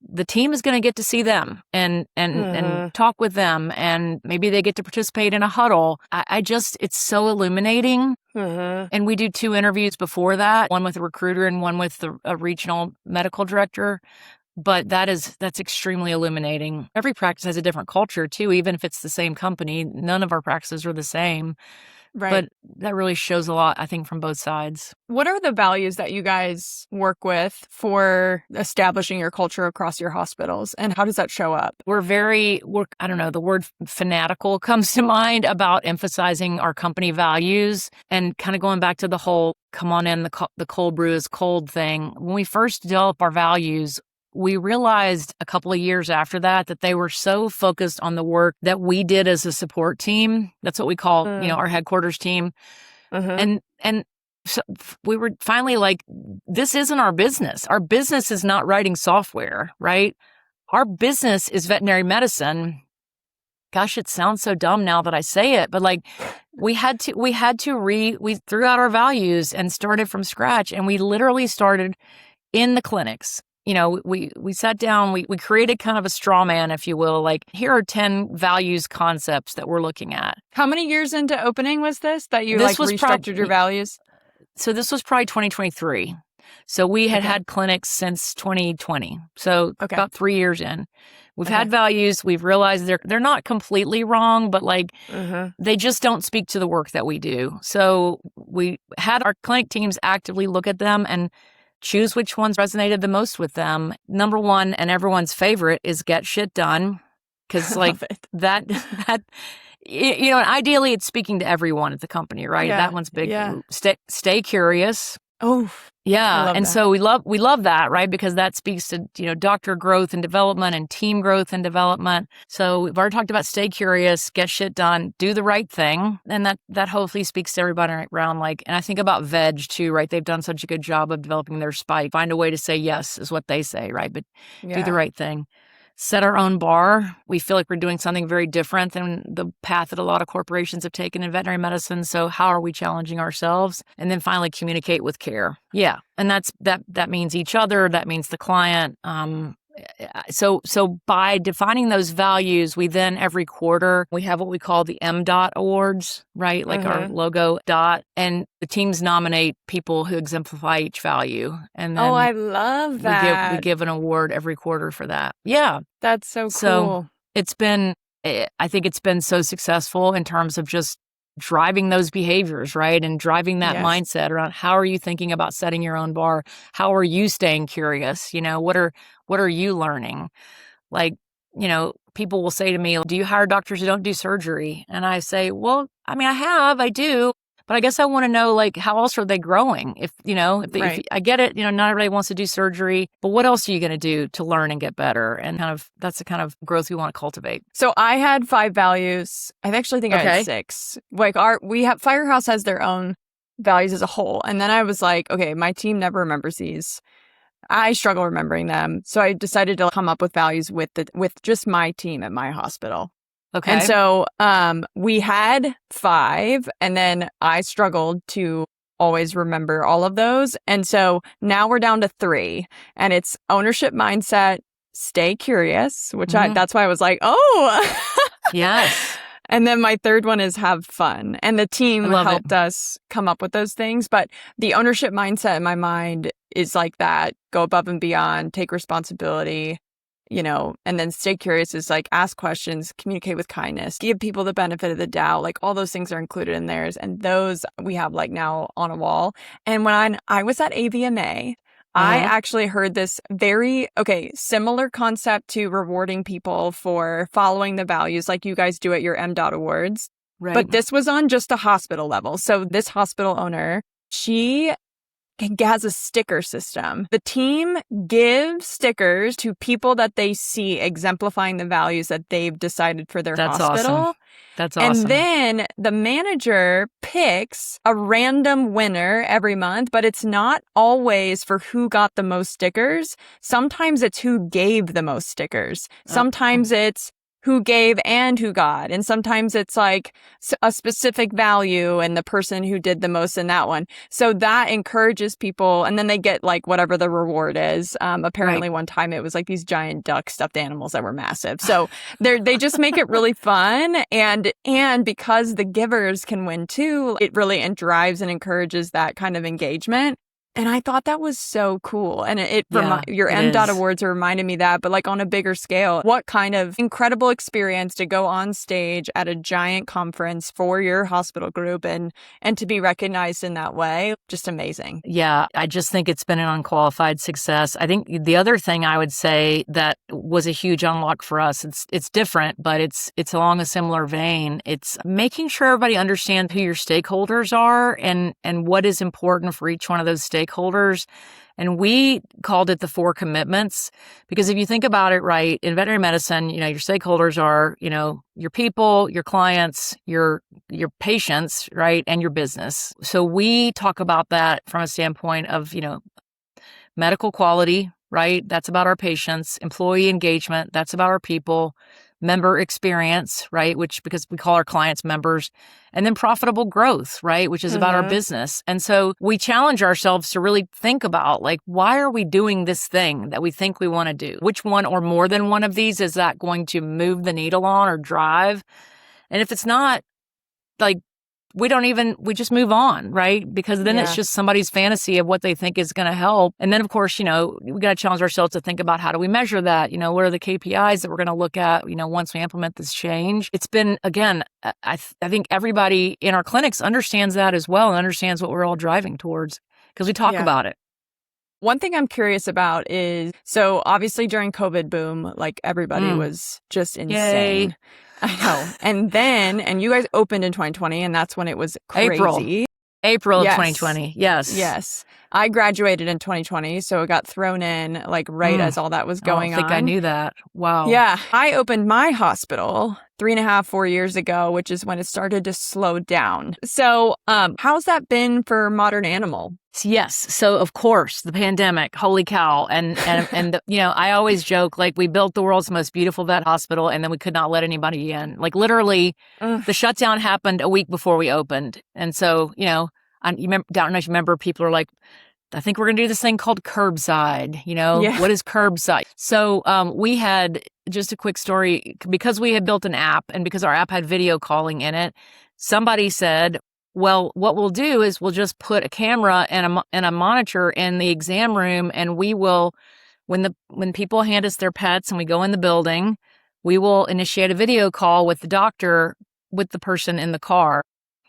the team is going to get to see them and talk with them. And maybe they get to participate in a huddle. It's so illuminating. And we do 2 interviews before that, one with a recruiter and one with a regional medical director. But that's extremely illuminating. Every practice has a different culture too, even if it's the same company. None of our practices are the same. Right. But that really shows a lot, I think, from both sides. What are the values that you guys work with for establishing your culture across your hospitals? And how does that show up? I don't know, the word fanatical comes to mind about emphasizing our company values and kind of going back to the whole, come on in, the cold brew is cold thing. When we first developed our values, we realized a couple of years after that they were so focused on the work that we did as a support team. That's what we call, our headquarters team. And So we were finally like, this isn't our business. Our business is not writing software, right? Our business is veterinary medicine. Gosh, it sounds so dumb now that I say it, but like we threw out our values and started from scratch. And we literally started in the clinics. We sat down, we created kind of a straw man, if you will, like here are 10 values concepts that we're looking at. How many years into opening was this that you restructured your values? So this was probably 2023. So we had clinics since 2020. So about 3 years in. We've had values. We've realized they're not completely wrong, but like they just don't speak to the work that we do. So we had our clinic teams actively look at them and choose which ones resonated the most with them. Number one, and everyone's favorite, is get shit done. Because like that, and ideally it's speaking to everyone at the company, right? Yeah, that one's big. Yeah. Stay curious. Oh, yeah. And so we love that, right? Because that speaks to, doctor growth and development and team growth and development. So we've already talked about stay curious, get shit done, do the right thing. And that hopefully speaks to everybody around. Like, and I think about Veg too, right? They've done such a good job of developing their spike. Find a way to say yes is what they say, right? But do the right thing. Set our own bar. We feel like we're doing something very different than the path that a lot of corporations have taken in veterinary medicine. So how are we challenging ourselves? And then finally communicate with care. Yeah. And that means each other. That means the client. So by defining those values, we then every quarter, we have what we call the M.Dot Awards, right? Like our logo dot. And the teams nominate people who exemplify each value. And then I love that. We give an award every quarter for that. Yeah. That's so cool. So I think it's been so successful in terms of just driving those behaviors, right? And driving that mindset around how are you thinking about setting your own bar? How are you staying curious? What are you learning? Like, people will say to me, do you hire doctors who don't do surgery? And I say, well, I do. But I guess I want to know, like, how else are they growing? If I get it, not everybody wants to do surgery, but what else are you going to do to learn and get better? And that's the kind of growth we want to cultivate. So I had 5 values. I actually think I had 6. Like Firehouse has their own values as a whole. And then I was like, okay, my team never remembers these. I struggle remembering them. So I decided to come up with values with just my team at my hospital. Okay. And so we had 5, and then I struggled to always remember all of those. And so now we're down to 3, and it's ownership mindset, stay curious, which that's why I was like, oh, yes. And then my third one is have fun. And the team helped us come up with those things. But the ownership mindset in my mind is like that, go above and beyond, take responsibility. And then stay curious is like ask questions, communicate with kindness, give people the benefit of the doubt. Like all those things are included in theirs. And those we have like now on a wall. And when I was at AVMA, I actually heard this very, similar concept to rewarding people for following the values like you guys do at your M.Dot Awards. Right. But this was on just a hospital level. So this hospital owner, she has a sticker system. The team gives stickers to people that they see exemplifying the values that they've decided for their hospital. Awesome. That's awesome. And then the manager picks a random winner every month, but it's not always for who got the most stickers. Sometimes it's who gave the most stickers. Sometimes it's who gave and who got. And sometimes it's like a specific value and the person who did the most in that one. So that encourages people. And then they get like whatever the reward is. Apparently one time it was like these giant duck stuffed animals that were massive. So they just make it really fun. And because the givers can win too, it really drives and encourages that kind of engagement. And I thought that was so cool. And your M.Dot Awards reminded me that, but like on a bigger scale, what kind of incredible experience to go on stage at a giant conference for your hospital group and to be recognized in that way. Just amazing. Yeah, I just think it's been an unqualified success. I think the other thing I would say that was a huge unlock for us, it's different, but it's along a similar vein. It's making sure everybody understands who your stakeholders are and what is important for each one of those stakeholders, And we called it the 4 commitments because if you think about it, right, in veterinary medicine, your stakeholders are, your people, your clients, your patients, right, and your business. So we talk about that from a standpoint of, medical quality, right? That's about our patients. Employee engagement, that's about our people. Member experience, right? Which, because we call our clients members. And then profitable growth, right? Which is about our business. And so we challenge ourselves to really think about, like, why are we doing this thing that we think we want to do? Which one or more than one of these is that going to move the needle on or drive? And if it's not, like, we just move on, right? Because then it's just somebody's fantasy of what they think is going to help. And then, of course, we got to challenge ourselves to think about, how do we measure that? What are the KPIs that we're going to look at, once we implement this change? It's been, again, I think everybody in our clinics understands that as well and understands what we're all driving towards because we talk about it. One thing I'm curious about is, so obviously during COVID boom, like everybody was just insane. Yay. I know. And you guys opened in 2020 and that's when it was crazy. April of 2020. Yes. Yes. I graduated in 2020, so it got thrown in like right as all that was going on. I don't think I knew that. Wow. Yeah. I opened my hospital 3.5, 4 years ago, which is when it started to slow down. So how's that been for Modern Animal? Yes. So of course, the pandemic, holy cow. And I always joke, like, we built the world's most beautiful vet hospital and then we could not let anybody in. Like, literally the shutdown happened a week before we opened. And so, don't know if you remember, people are like, I think we're going to do this thing called curbside. What is curbside? So we had, just a quick story, because we had built an app and because our app had video calling in it, somebody said, well, what we'll do is we'll just put a camera and a monitor in the exam room, and we will, when people hand us their pets and we go in the building, we will initiate a video call with the doctor, with the person in the car.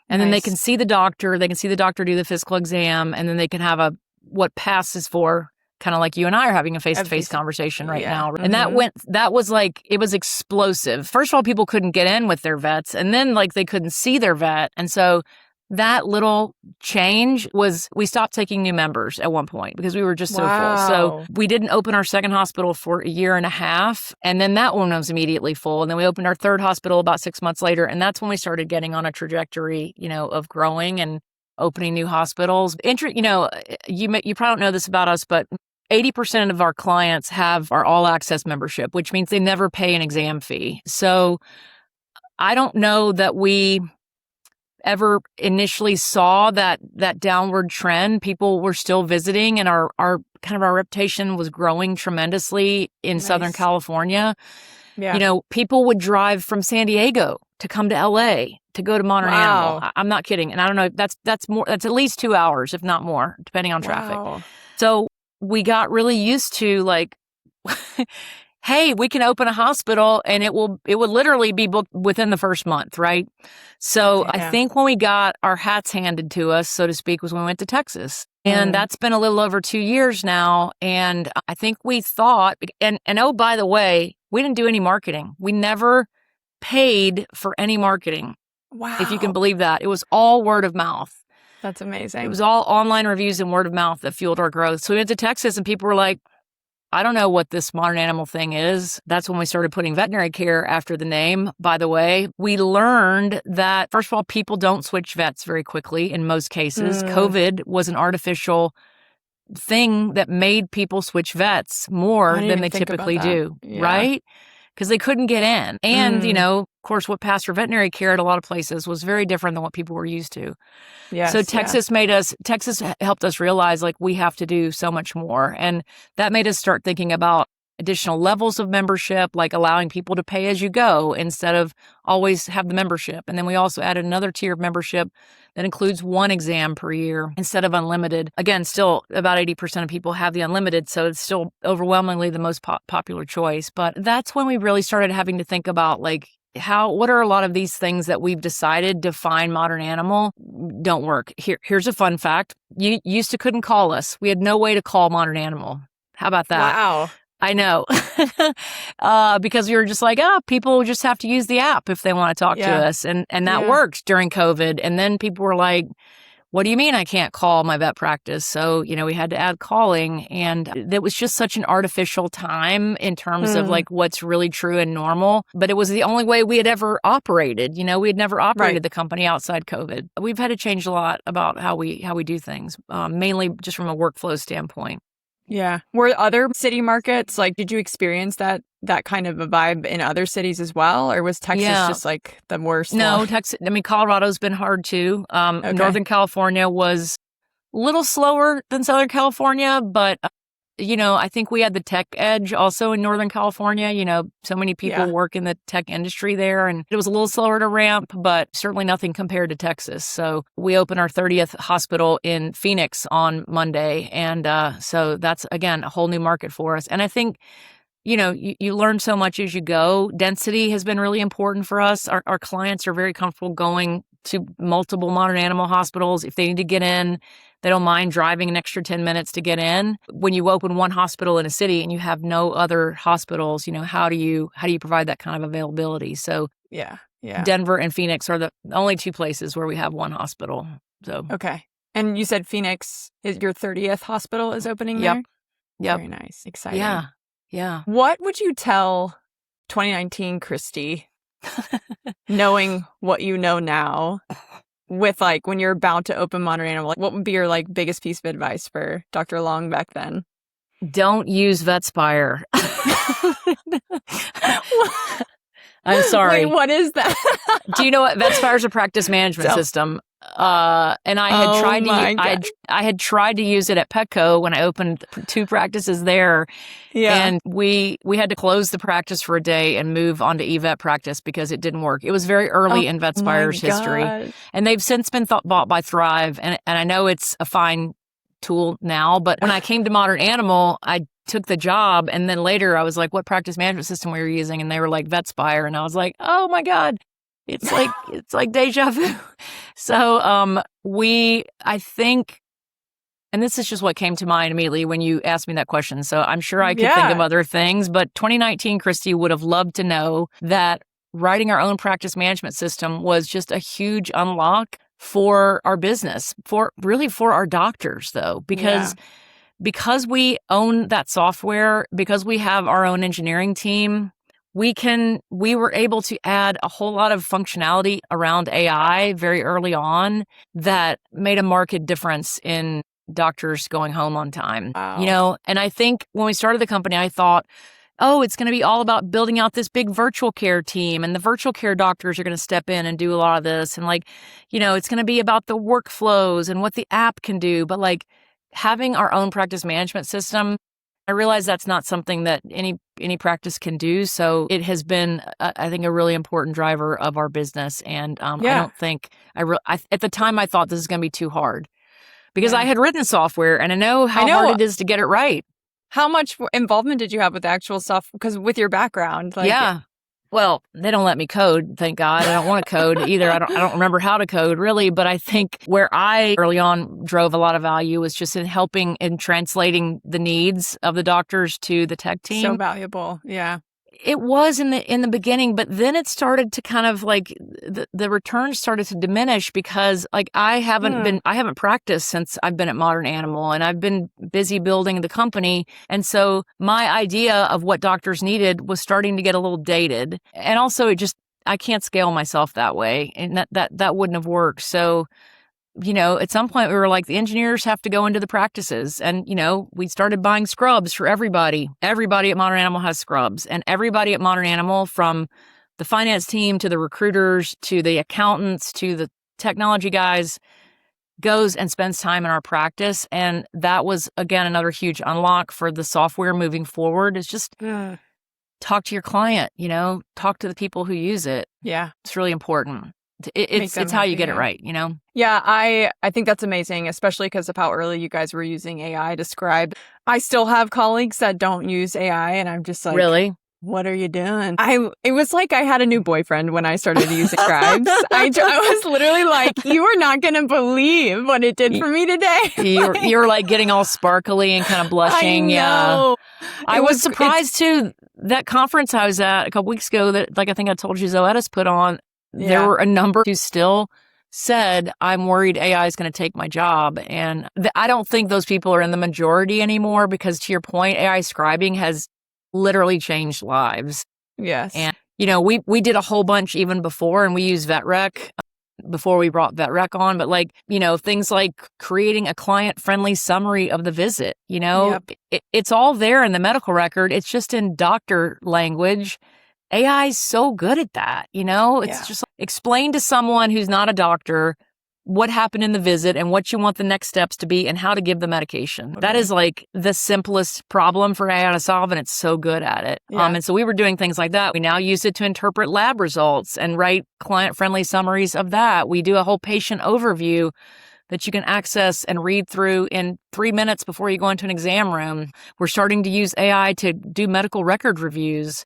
And then they can see the doctor, do the physical exam, and then they can have what passes for, kind of like you and I are having a face-to-face conversation right now. And that was like, it was explosive. First of all, people couldn't get in with their vets, and then like they couldn't see their vet. And so that little change was, we stopped taking new members at one point because we were just so full. So we didn't open our second hospital for 1.5 years. And then that one was immediately full. And then we opened our third hospital about 6 months later. And that's when we started getting on a trajectory, of growing and opening new hospitals. You probably don't know this about us, but 80% of our clients have our all access membership, which means they never pay an exam fee. So I don't know that we ever initially saw that downward trend. People were still visiting, and our reputation was growing tremendously in Southern California. Yeah. People would drive from San Diego to come to LA to go to Modern Animal. I'm not kidding. And I don't know, that's at least 2 hours, if not more, depending on traffic. So we got really used to, like, hey, we can open a hospital and it would literally be booked within the first month, right? So I think when we got our hats handed to us, so to speak, was when we went to Texas. And that's been a little over 2 years now. And I think we thought, and oh, by the way, we didn't do any marketing. We never paid for any marketing. Wow. If you can believe that. It was all word of mouth. That's amazing. It was all online reviews and word of mouth that fueled our growth. So we went to Texas and people were like, I don't know what this Modern Animal thing is. That's when we started putting veterinary care after the name, by the way. We learned that, first of all, people don't switch vets very quickly in most cases. COVID was an artificial thing that made people switch vets more than they typically do, right? Because they couldn't get in. And, of course, what passed for veterinary care at a lot of places was very different than what people were used to. Yes, so Texas helped us realize, like, we have to do so much more. And that made us start thinking about additional levels of membership, like allowing people to pay as you go instead of always have the membership. And then we also added another tier of membership that includes 1 exam per year instead of unlimited. Again, still about 80% of people have the unlimited, so it's still overwhelmingly the most popular choice. But that's when we really started having to think about, like, what are a lot of these things that we've decided define Modern Animal don't work. Here's a fun fact. You used to couldn't call us. We had no way to call Modern Animal. How about that? Wow. I know. Because we were just like, people just have to use the app if they want to talk to us. And that worked during COVID. And then people were like, what do you mean I can't call my vet practice? So, we had to add calling, and it was just such an artificial time in terms of like what's really true and normal. But it was the only way we had ever operated. We had never operated the company outside COVID. We've had to change a lot about how we do things, mainly just from a workflow standpoint. Yeah. Were other city markets, like, did you experience that kind of a vibe in other cities as well? Or was Texas just like the worst? No, Texas. Colorado's been hard too. Northern California was a little slower than Southern California, but I think we had the tech edge also in Northern California. So many people work in the tech industry there, and it was a little slower to ramp, but certainly nothing compared to Texas. So we opened our 30th hospital in Phoenix on Monday. And so that's, again, a whole new market for us. And I think, you learn so much as you go. Density has been really important for us. Our clients are very comfortable going to multiple modern animal hospitals. If they need to get in, they don't mind driving an extra 10 minutes to get in. When you open one hospital in a city and you have no other hospitals, how do you provide that kind of availability? So yeah. Denver and Phoenix are the only two places where we have one hospital. So okay. And you said Phoenix is your 30th hospital is opening there? Yep. Very nice. Exciting. Yeah. What would you tell 2019 Christie, knowing what you know now, with like when you're about to open Modern Animal? What would be your like biggest piece of advice for Dr. Long back then? Don't use VetSpire. I'm sorry. Wait, what is that? Do you know what VetSpire is? A practice management system. And I had I had tried to use it at Petco when I opened 2 practices there. Yeah. And we had to close the practice for a day and move on to eVet practice because it didn't work. It was very early in VetSpire's history. And they've since been bought by Thrive. And I know it's a fine tool now, but when I came to Modern Animal, I took the job. And then later I was like, what practice management system we were using? And they were like VetSpire. And I was like, oh my God. It's like deja vu. So I think, and this is just what came to mind immediately when you asked me that question. So I'm sure I could think of other things, but 2019 Christie would have loved to know that writing our own practice management system was just a huge unlock for our business, for our doctors though, because we own that software, because we have our own engineering team. We were able to add a whole lot of functionality around AI very early on that made a marked difference in doctors going home on time. Wow. And I think when we started the company, I thought, it's going to be all about building out this big virtual care team, and the virtual care doctors are going to step in and do a lot of this. And it's going to be about the workflows and what the app can do. But having our own practice management system, I realize that's not something that any practice can do. So it has been, I think, a really important driver of our business. And I don't think at the time I thought this is going to be too hard because I had written software and I know how hard it is to get it right. How much involvement did you have with the actual stuff? Because with your background, well, they don't let me code, thank God. I don't want to code either. I don't remember how to code really, but I think where I early on drove a lot of value was just in helping and translating the needs of the doctors to the tech team. So valuable. Yeah. It was in the beginning, but then it started to kind of the returns started to diminish because I haven't practiced since I've been at Modern Animal, and I've been busy building the company. And so my idea of what doctors needed was starting to get a little dated. And also I can't scale myself that way, and that wouldn't have worked. So at some point we were like, the engineers have to go into the practices. And, we started buying scrubs for everybody. Everybody at Modern Animal has scrubs. And everybody at Modern Animal, from the finance team to the recruiters to the accountants to the technology guys, goes and spends time in our practice. And that was, again, another huge unlock for the software moving forward, is just talk to your client, talk to the people who use it. Yeah. It's really important. It's how you get it right, Yeah, I think that's amazing, especially because of how early you guys were using AI to scribe. I still have colleagues that don't use AI, and I'm just like, really? What are you doing? It was like I had a new boyfriend when I started using scribes. I was literally like, you are not going to believe what it did for me today. You were getting all sparkly and kind of blushing. I know. Yeah. I was surprised too. That conference I was at a couple weeks ago that I think I told you Zoetis put on, there were a number who still said, I'm worried AI is going to take my job. And I don't think those people are in the majority anymore because, to your point, AI scribing has literally changed lives. Yes. And, we did a whole bunch even before, and we used VetRec before we brought VetRec on. But things like creating a client-friendly summary of the visit, Yep. it's all there in the medical record. It's just in doctor language. AI is so good at that, It's just explain to someone who's not a doctor what happened in the visit and what you want the next steps to be and how to give the medication. Okay. That is the simplest problem for AI to solve, and it's so good at it. Yeah. And so we were doing things like that. We now use it to interpret lab results and write client-friendly summaries of that. We do a whole patient overview that you can access and read through in 3 minutes before you go into an exam room. We're starting to use AI to do medical record reviews.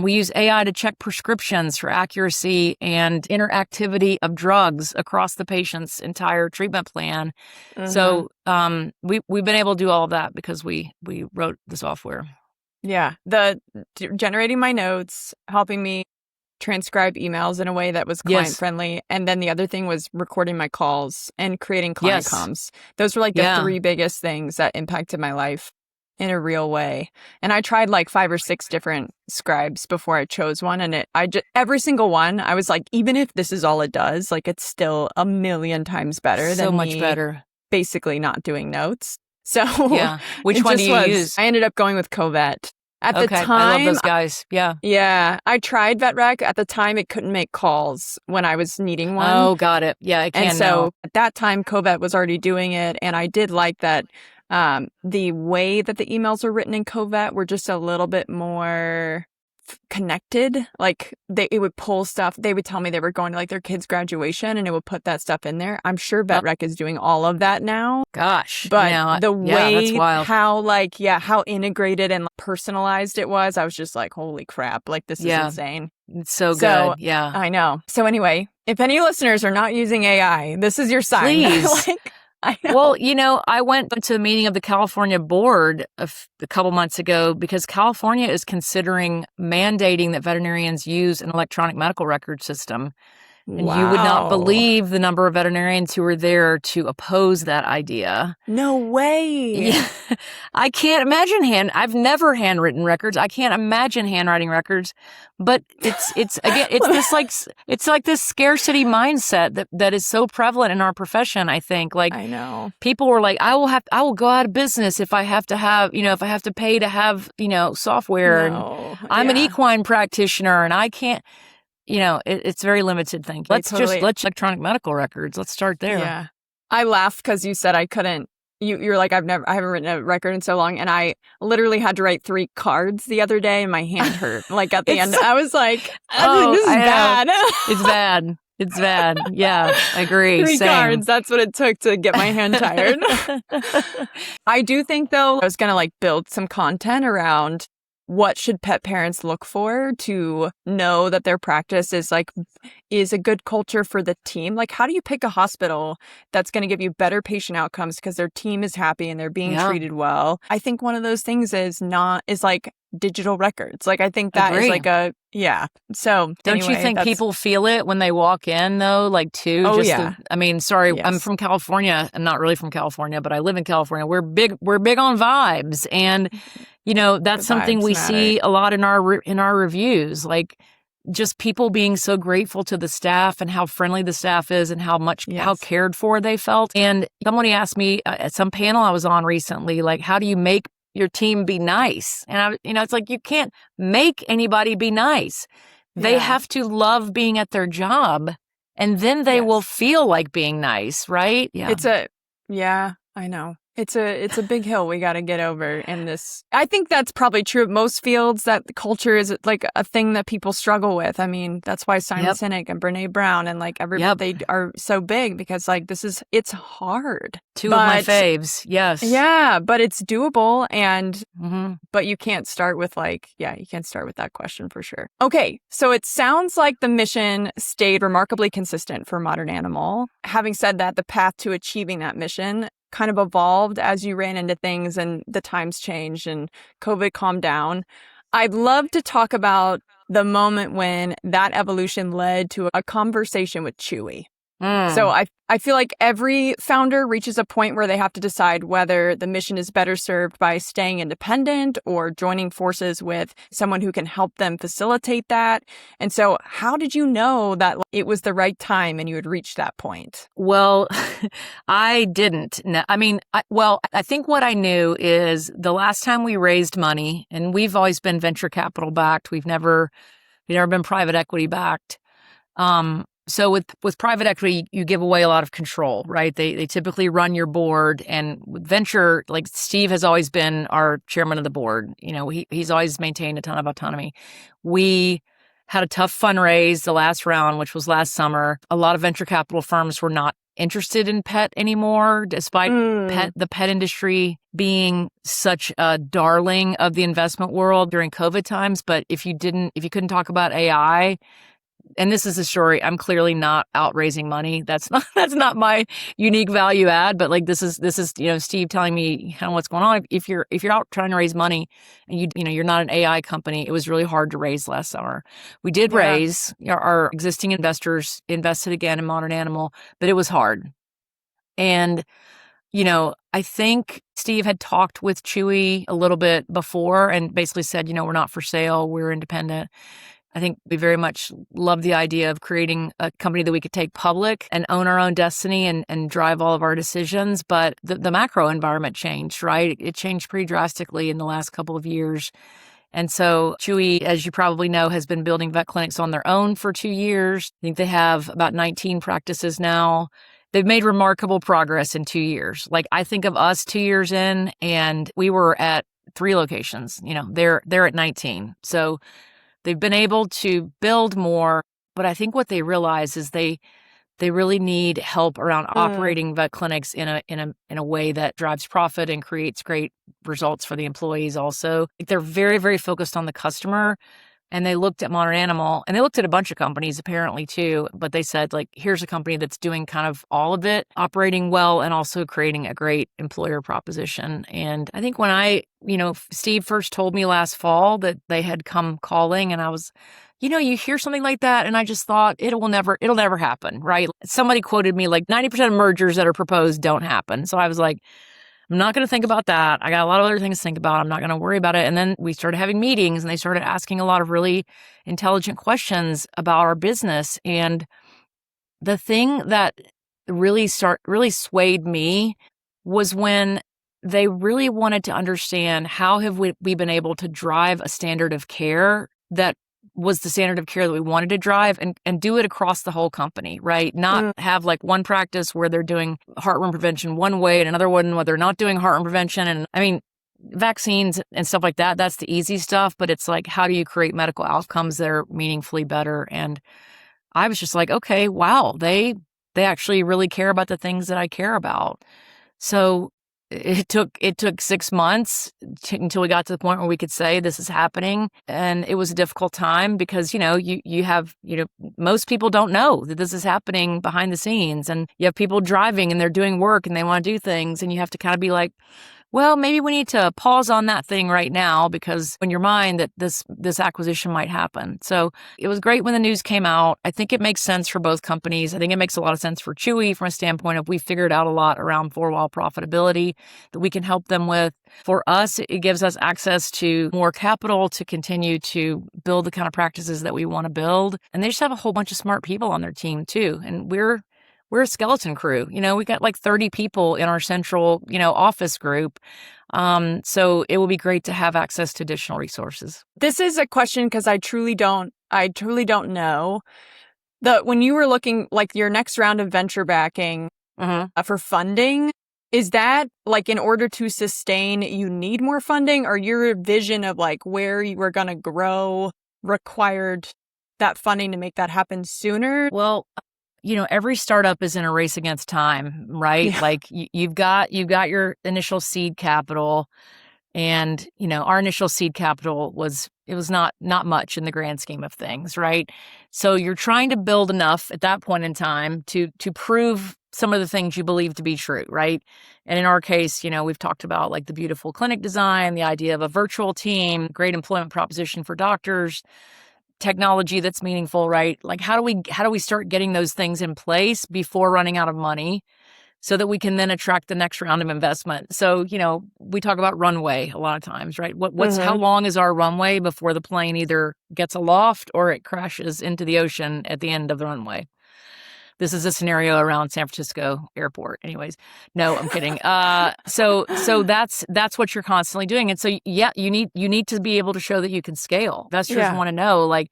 We use AI to check prescriptions for accuracy and interactivity of drugs across the patient's entire treatment plan. Mm-hmm. So we've been able to do all of that because we wrote the software. Yeah, the generating my notes, helping me transcribe emails in a way that was client friendly, and then the other thing was recording my calls and creating client comms. Those were the 3 biggest things that impacted my life in a real way. And I tried 5 or 6 different scribes before I chose one. And every single one, I was like, even if this is all it does, it's still a million times better so than much me better. Basically not doing notes. So which one do you use? I ended up going with Covet. At the time, I love those guys. Yeah. Yeah. I tried VetRec. At the time, it couldn't make calls when I was needing one. Oh, got it. Yeah, it can And so now. at that time, Covet was already doing it. And I did like that. The way that the emails were written in Covet were just a little bit more connected. It would pull stuff. They would tell me they were going to their kids' graduation, and it would put that stuff in there. I'm sure VetRec is doing all of that now. Gosh, but the way that's wild. how integrated and personalized it was, I was just like, holy crap! This is insane. It's so good. Yeah, I know. So anyway, if any listeners are not using AI, this is your sign. Please. I know. Well, I went to a meeting of the California board a couple months ago because California is considering mandating that veterinarians use an electronic medical record system. And you would not believe the number of veterinarians who were there to oppose that idea. No way. Yeah. I can't imagine I've never handwritten records. I can't imagine handwriting records. But it's this scarcity mindset that is so prevalent in our profession, I think. I know. People were like, I will go out of business if I have to have, if I have to pay to have, software. No. And I'm an equine practitioner and I can't. It's very limited thinking. Let's electronic medical records. Let's start there. Yeah. I laughed because you said I couldn't. You're like, I haven't written a record in so long. And I literally had to write 3 cards the other day and my hand hurt. At the end, I was like, this is bad. It's bad. It's bad. Yeah, I agree. 3 Same. cards. That's what it took to get my hand tired. I do think, though, I was going to build some content around what should pet parents look for to know that their practice is a good culture for the team? How do you pick a hospital that's going to give you better patient outcomes because their team is happy and they're being treated well? I think one of those things is digital records. I think that is So don't you think people feel it when they walk in though? Too? Oh, Sorry, yes. I'm from California. I'm not really from California, but I live in California. We're big on vibes, and that's something we see a lot in our reviews. Just people being so grateful to the staff and how friendly the staff is and how cared for they felt. And somebody asked me at some panel I was on recently, how do you make your team be nice? And it's you can't make anybody be nice. They have to love being at their job, and then they will feel like being nice, right? Yeah. I know. It's a big hill we got to get over in this. I think that's probably true of most fields, that the culture is a thing that people struggle with. I mean, that's why Simon Sinek and Brene Brown and everybody, they are so big because it's hard. 2 of my faves. Yes. Yeah, but it's doable. And, but you can't start with you can't start with that question for sure. Okay. So it sounds like the mission stayed remarkably consistent for Modern Animal. Having said that, the path to achieving that mission kind of evolved as you ran into things and the times changed and COVID calmed down. I'd love to talk about the moment when that evolution led to a conversation with Chewy. So I feel like every founder reaches a point where they have to decide whether the mission is better served by staying independent or joining forces with someone who can help them facilitate that. And so how did you know that it was the right time and you had reached that point? Well, I didn't. I mean, I think what I knew is the last time we raised money, and we've always been venture capital backed. We've never been private equity backed. So with private equity, you give away a lot of control, right? They typically run your board, and with venture, like Steve has always been our chairman of the board. He's always maintained a ton of autonomy. We had a tough fundraise the last round, which was last summer. A lot of venture capital firms were not interested in pet anymore, despite the pet industry being such a darling of the investment world during COVID times. But if you couldn't talk about AI, and this is a story, I'm clearly not out raising money. That's not my unique value add. But like this is Steve telling me kind of what's going on. If you're out trying to raise money and you're not an AI company, it was really hard to raise last summer. We did raise. Our existing investors invested again in Modern Animal, but it was hard. And I think Steve had talked with Chewy a little bit before and basically said, we're not for sale, we're independent. I think we very much love the idea of creating a company that we could take public and own our own destiny and drive all of our decisions. But the macro environment changed, right? It changed pretty drastically in the last couple of years. And so Chewy, as you probably know, has been building vet clinics on their own for 2 years. I think they have about 19 practices now. They've made remarkable progress in 2 years. Like I think of us 2 years in, and we were at 3 locations. They're at 19. So they've been able to build more, but I think what they realize is they really need help around operating vet clinics in a way that drives profit and creates great results for the employees also. They're very, very focused on the customer, and they looked at Modern Animal, and they looked at a bunch of companies apparently too, but they said, like, here's a company that's doing kind of all of it, operating well and also creating a great employer proposition. And I think when Steve first told me last fall that they had come calling, and I was, you hear something like that, and I just thought it'll never happen, right? Somebody quoted me like 90% of mergers that are proposed don't happen. So I was like, I'm not going to think about that. I got a lot of other things to think about. I'm not going to worry about it. And then we started having meetings, and they started asking a lot of really intelligent questions about our business. And the thing that really swayed me was when they really wanted to understand how have we been able to drive a standard of care that was the standard of care that we wanted to drive and do it across the whole company, right? Not have like one practice where they're doing heartworm prevention one way and another one where they're not doing heartworm prevention. And I mean, vaccines and stuff like that, that's the easy stuff, but it's like, how do you create medical outcomes that are meaningfully better? And I was just like, okay, wow, they actually really care about the things that I care about. So it took 6 months until we got to the point where we could say this is happening. And it was a difficult time because, you have, most people don't know that this is happening behind the scenes, and you have people driving and they're doing work and they want to do things. And you have to kind of be like, well, maybe we need to pause on that thing right now because in your mind that this acquisition might happen. So it was great when the news came out. I think it makes sense for both companies. I think it makes a lot of sense for Chewy from a standpoint of we figured out a lot around four-wall profitability that we can help them with. For us, it gives us access to more capital to continue to build the kind of practices that we want to build. And they just have a whole bunch of smart people on their team too. And we're a skeleton crew. We got like 30 people in our central, office group. So it will be great to have access to additional resources. This is a question because I truly don't know. When you were looking like your next round of venture backing for funding, is that like in order to sustain, you need more funding, or your vision of like where you were going to grow required that funding to make that happen sooner? Well, every startup is in a race against time, right? Yeah. Like you've got your initial seed capital, and our initial seed capital was not much in the grand scheme of things, right? So you're trying to build enough at that point in time to prove some of the things you believe to be true, right? And in our case, we've talked about like the beautiful clinic design, the idea of a virtual team, great employment proposition for doctors. technology that's meaningful, right? Like how do we start getting those things in place before running out of money so that we can then attract the next round of investment? So, we talk about runway a lot of times, right? How long is our runway before the plane either gets aloft or it crashes into the ocean at the end of the runway? This is a scenario around San Francisco airport. Anyways, no, I'm kidding. So that's what you're constantly doing. And so, yeah, you need to be able to show that you can scale. Investors want to know, like,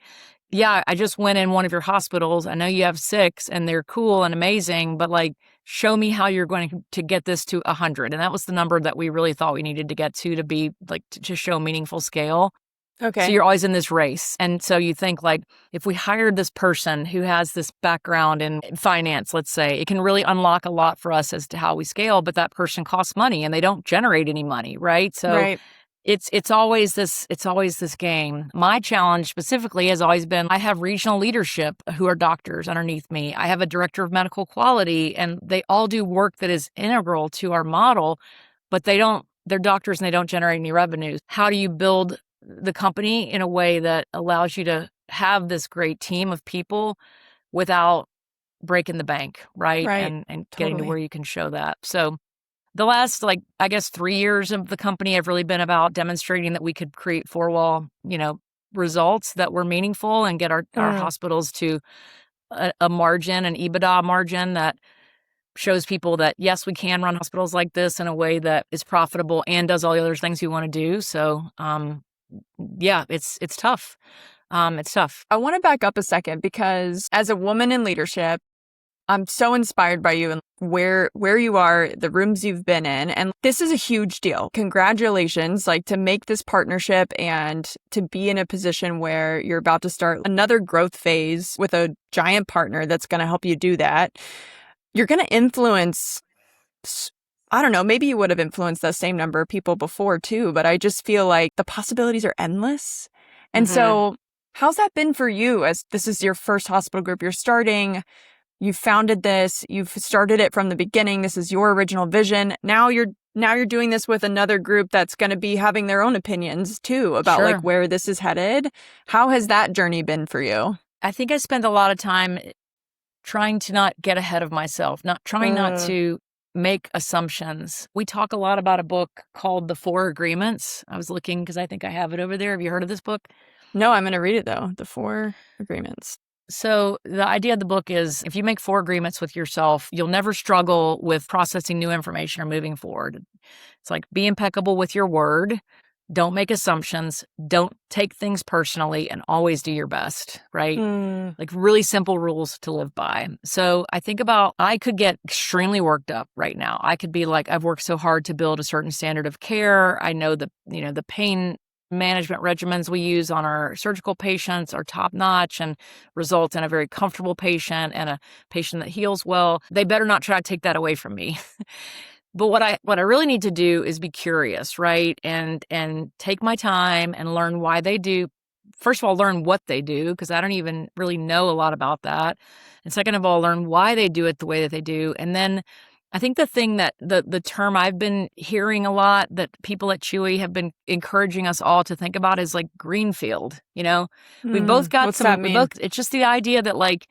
yeah, I just went in one of your hospitals. I know you have 6 and they're cool and amazing, but like, show me how you're going to get this to 100. And that was the number that we really thought we needed to get to be like, to show meaningful scale. Okay. So you're always in this race. And so you think like, if we hired this person who has this background in finance, let's say, it can really unlock a lot for us as to how we scale, but that person costs money and they don't generate any money, right? So it's always this game. My challenge specifically has always been, I have regional leadership who are doctors underneath me. I have a director of medical quality, and they all do work that is integral to our model, but they're doctors and they don't generate any revenues. How do you build the company in a way that allows you to have this great team of people without breaking the bank, right? And getting to where you can show that. So the last, like, I guess 3 years of the company have really been about demonstrating that we could create 4-wall, results that were meaningful and get our hospitals to a margin, an EBITDA margin that shows people that, yes, we can run hospitals like this in a way that is profitable and does all the other things we want to do. So, yeah, it's tough. It's tough. I want to back up a second because as a woman in leadership, I'm so inspired by you and where you are, the rooms you've been in. And this is a huge deal. Congratulations, like, to make this partnership and to be in a position where you're about to start another growth phase with a giant partner that's going to help you do that. You're going to influence, I don't know, maybe you would have influenced the same number of people before too, but I just feel like the possibilities are endless. And so how's that been for you, as this is your first hospital group you're starting? You founded this, you've started it from the beginning. This is your original vision. Now you're doing this with another group that's going to be having their own opinions too about like where this is headed. How has that journey been for you? I think I spend a lot of time trying to not get ahead of myself, not to make assumptions. We talk a lot about a book called The 4 Agreements. I was looking because I think I have it over there. Have you heard of this book? No, I'm going to read it though. The 4 Agreements. So the idea of the book is, if you make 4 agreements with yourself, you'll never struggle with processing new information or moving forward. It's like, be impeccable with your word. Don't make assumptions. Don't take things personally, and always do your best, right? Like, really simple rules to live by. So I think about, I could get extremely worked up right now. I could be like, I've worked so hard to build a certain standard of care. I know the pain management regimens we use on our surgical patients are top notch and result in a very comfortable patient and a patient that heals well. They better not try to take that away from me. But what I really need to do is be curious, right? And take my time and learn why they do. First of all, learn what they do, because I don't even really know a lot about that. And second of all, learn why they do it the way that they do. And then I think the thing that the term I've been hearing a lot that people at Chewy have been encouraging us all to think about is like greenfield. We've both got what's that mean? It's just the idea that, like,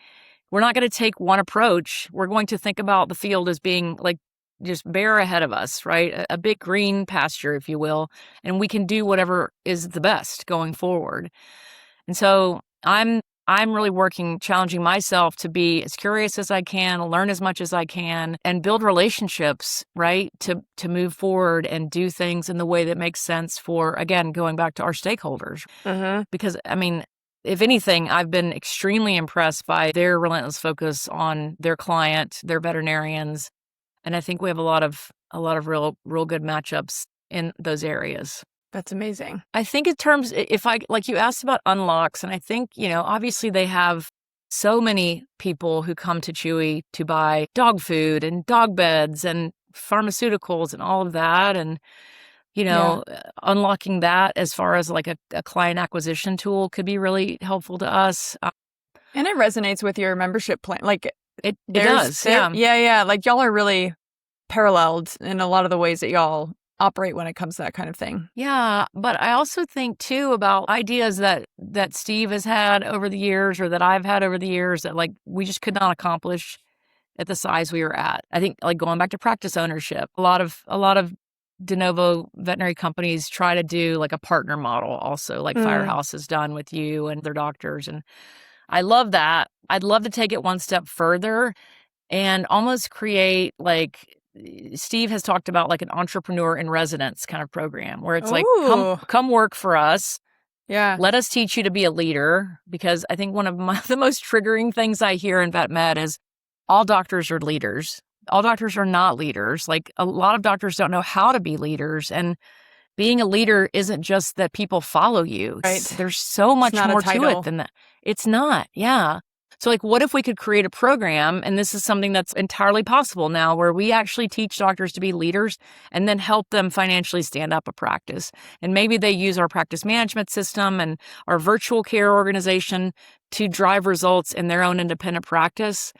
we're not going to take one approach. We're going to think about the field as being like just bare ahead of us, right? A big green pasture, if you will, and we can do whatever is the best going forward. And so I'm really challenging myself to be as curious as I can, learn as much as I can, and build relationships, right? To move forward and do things in the way that makes sense for, again, going back to our stakeholders. Because, I mean, if anything, I've been extremely impressed by their relentless focus on their client, their veterinarians. And I think we have a lot of real good matchups in those areas. That's amazing. I think in terms, like you asked about unlocks, and I think, obviously they have so many people who come to Chewy to buy dog food and dog beds and pharmaceuticals and all of that. And, unlocking that as far as like a client acquisition tool could be really helpful to us. And it resonates with your membership plan. Like, it does. Yeah. Yeah. Like, y'all are really paralleled in a lot of the ways that y'all operate when it comes to that kind of thing. Yeah, but I also think too about ideas that Steve has had over the years, or that I've had over the years, that like we just could not accomplish at the size we were at. I think like going back to practice ownership, a lot of de novo veterinary companies try to do like a partner model also, like Firehouse has done with you and their doctors. And I love that. I'd love to take it one step further and almost create like Steve has talked about like an entrepreneur in residence kind of program where it's like, come work for us. Yeah. Let us teach you to be a leader, because I think one of the most triggering things I hear in vet med is all doctors are leaders. All doctors are not leaders. Like a lot of doctors don't know how to be leaders. And being a leader isn't just that people follow you. Right. There's so much more to it than that. It's not. Yeah. So like, what if we could create a program, and this is something that's entirely possible now, where we actually teach doctors to be leaders and then help them financially stand up a practice. And maybe they use our practice management system and our virtual care organization to drive results in their own independent practice.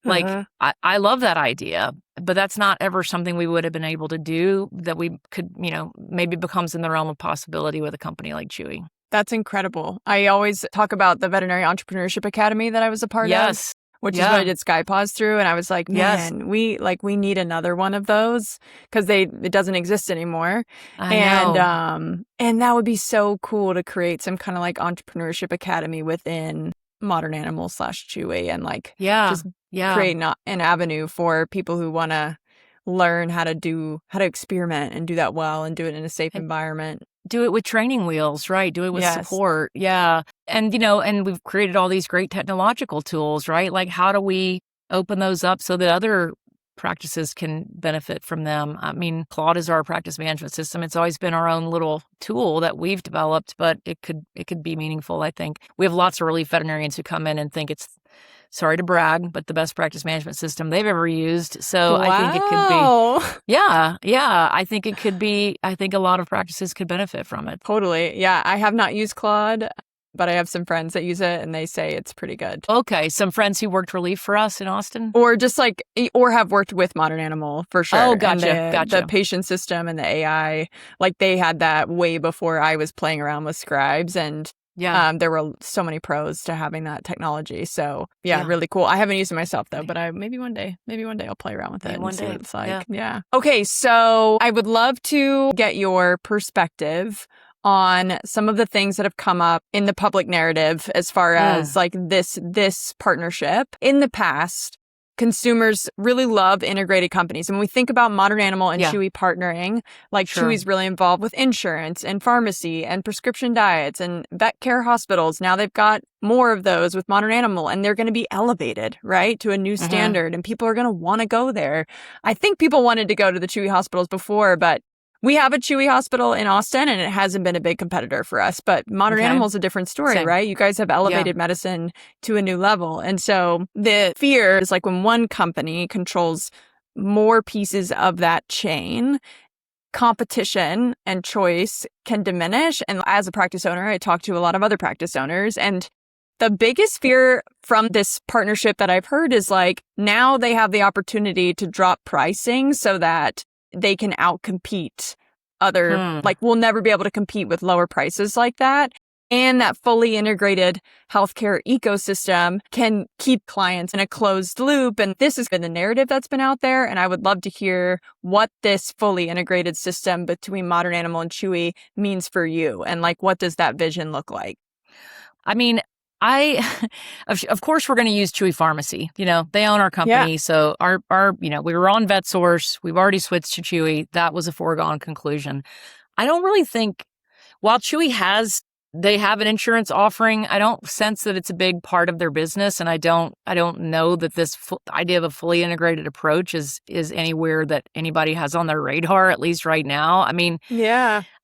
Like, I love that idea, but that's not ever something we would have been able to do that we could, maybe becomes in the realm of possibility with a company like Chewy. That's incredible. I always talk about the Veterinary Entrepreneurship Academy that I was a part of, which is what I did SkyPaws through. And I was like, man, we need another one of those, because it doesn't exist anymore. I know. And that would be so cool to create some kind of like entrepreneurship academy within Modern Animal / Chewy, and like just create an avenue for people who want to learn how to experiment and do that well and do it in a safe environment. Do it with training wheels, right? Do it with support. Yeah. And, and we've created all these great technological tools, right? Like, how do we open those up so that other practices can benefit from them? I mean, Claude is our practice management system. It's always been our own little tool that we've developed, but it could be meaningful, I think. We have lots of relief veterinarians who come in and think it's, sorry to brag, but the best practice management system they've ever used. So I think it could be, I think it could be, I think a lot of practices could benefit from it. Totally. Yeah. I have not used Claude, but I have some friends that use it and they say it's pretty good. Okay. Some friends who worked relief for us in Austin? Or just like, or have worked with Modern Animal for sure. Oh, gotcha. The patient system and the AI, like they had that way before I was playing around with scribes, and there were so many pros to having that technology. So really cool. I haven't used it myself though, but maybe one day I'll play around with it and see what it's like. Yeah. Okay. So I would love to get your perspective on some of the things that have come up in the public narrative as far as like this partnership. In the past, consumers really love integrated companies. And when we think about Modern Animal and Chewy partnering, like Chewy's really involved with insurance and pharmacy and prescription diets and vet care hospitals. Now they've got more of those with Modern Animal, and they're going to be elevated, right, to a new standard, and people are going to want to go there. I think people wanted to go to the Chewy hospitals before, but we have a Chewy hospital in Austin, and it hasn't been a big competitor for us. But Modern Animal is a different story, right? You guys have elevated medicine to a new level. And so the fear is like when one company controls more pieces of that chain, competition and choice can diminish. And as a practice owner, I talk to a lot of other practice owners, and the biggest fear from this partnership that I've heard is like, now they have the opportunity to drop pricing so that they can outcompete other, like we'll never be able to compete with lower prices like that. And that fully integrated healthcare ecosystem can keep clients in a closed loop. And this has been the narrative that's been out there. And I would love to hear what this fully integrated system between Modern Animal and Chewy means for you. And like, what does that vision look like? I mean, of course, we're going to use Chewy Pharmacy. They own our company. So our, we were on VetSource. We've already switched to Chewy. That was a foregone conclusion. I don't really think, while Chewy they have an insurance offering, I don't sense that it's a big part of their business. And I don't know that this idea of a fully integrated approach is anywhere that anybody has on their radar, at least right now. I mean,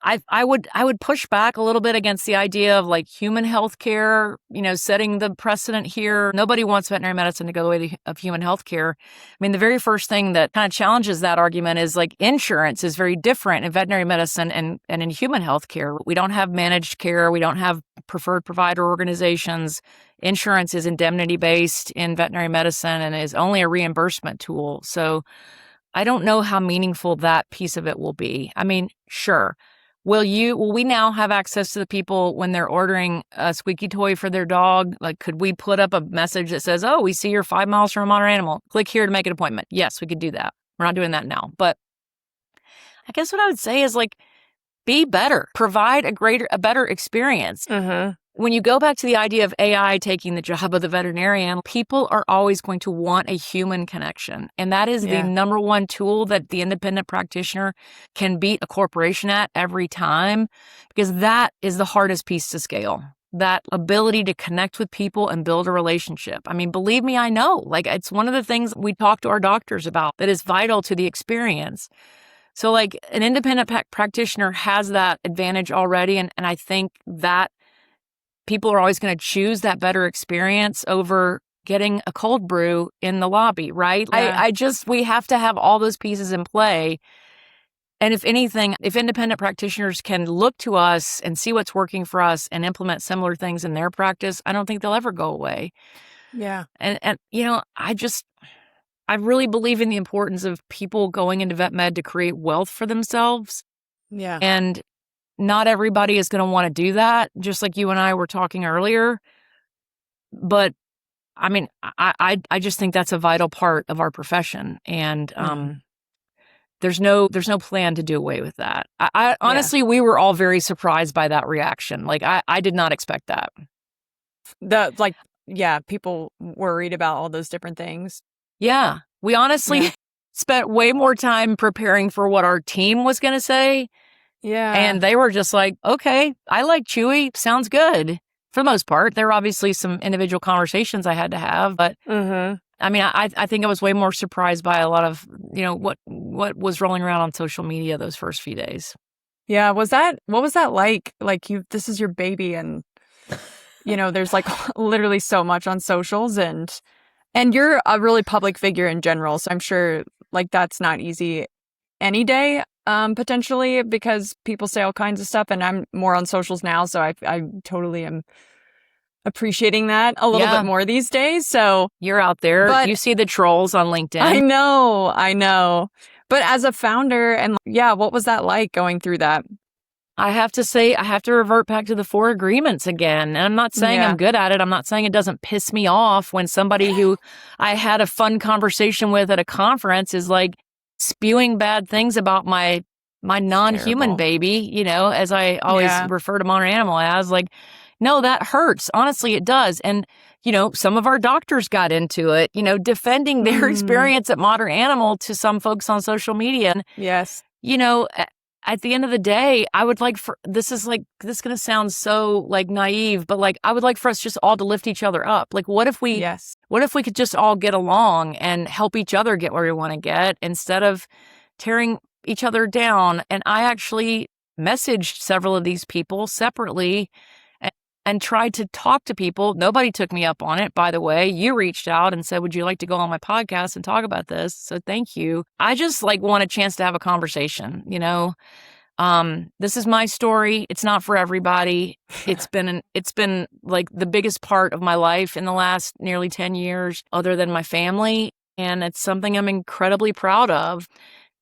I would push back a little bit against the idea of like human healthcare, setting the precedent here. Nobody wants veterinary medicine to go the way of human healthcare. I mean, the very first thing that kind of challenges that argument is like insurance is very different in veterinary medicine and in human healthcare. We don't have managed care. We don't have preferred provider organizations. Insurance is indemnity based in veterinary medicine and is only a reimbursement tool. So I don't know how meaningful that piece of it will be. I mean, sure. Will we now have access to the people when they're ordering a squeaky toy for their dog? Like, could we put up a message that says, oh, we see you're 5 miles from a Modern Animal. Click here to make an appointment. Yes, we could do that. We're not doing that now. But I guess what I would say is like, be better, provide a better experience. Mm-hmm. When you go back to the idea of AI taking the job of the veterinarian, people are always going to want a human connection. And that is the number one tool that the independent practitioner can beat a corporation at every time, because that is the hardest piece to scale. That ability to connect with people and build a relationship. I mean, believe me, I know. Like, it's one of the things we talk to our doctors about that is vital to the experience. So like an independent practitioner has that advantage already. And I think that people are always going to choose that better experience over getting a cold brew in the lobby, right? Yeah. We have to have all those pieces in play. And if anything, if independent practitioners can look to us and see what's working for us and implement similar things in their practice, I don't think they'll ever go away. Yeah. And you know, I really believe in the importance of people going into vet med to create wealth for themselves. Yeah. And not everybody is going to want to do that, just like you and I were talking earlier. But I mean, I just think that's a vital part of our profession. And there's no plan to do away with that. I honestly, we were all very surprised by that reaction. Like, I did not expect that. People worried about all those different things. Yeah. We honestly spent way more time preparing for what our team was going to say. Yeah. And they were just like, okay, I like Chewy. Sounds good. For the most part, there were obviously some individual conversations I had to have, but I mean, I think I was way more surprised by a lot of, you know, what was rolling around on social media those first few days. Yeah. What was that like? Like, this is your baby, and, you know, there's like literally so much on socials, and you're a really public figure in general. So I'm sure like that's not easy any day, potentially, because people say all kinds of stuff, and I'm more on socials now. So I totally am appreciating that a little bit more these days. So you're out there. You see the trolls on LinkedIn. I know. But as a founder, and what was that like going through that? I have to say, I have to revert back to the 4 agreements again. And I'm not saying I'm good at it. I'm not saying it doesn't piss me off when somebody who I had a fun conversation with at a conference is like spewing bad things about my non-human baby, you know, as I always refer to Modern Animal as. Like, no, that hurts. Honestly, it does. And, you know, some of our doctors got into it, you know, defending their experience at Modern Animal to some folks on social media. And, you know, at the end of the day, I would like this is going to sound so like naive, but like, I would like for us just all to lift each other up. Like, what if we could just all get along and help each other get where we want to get instead of tearing each other down? And I actually messaged several of these people separately and tried to talk to people. Nobody took me up on it, by the way. You reached out and said, would you like to go on my podcast and talk about this? So thank you. I just like want a chance to have a conversation, you know? This is my story. It's not for everybody. It's been like the biggest part of my life in the last nearly 10 years, other than my family. And it's something I'm incredibly proud of.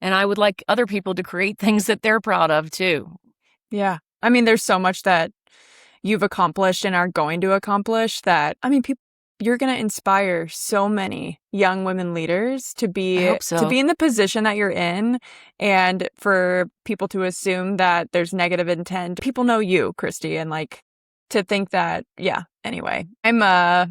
And I would like other people to create things that they're proud of too. Yeah. I mean, there's so much that you've accomplished and are going to accomplish that, I mean, you're going to inspire so many young women leaders to be in the position that you're in, and for people to assume that there's negative intent. People know you, Christie, and like to think that, anyway, I'm a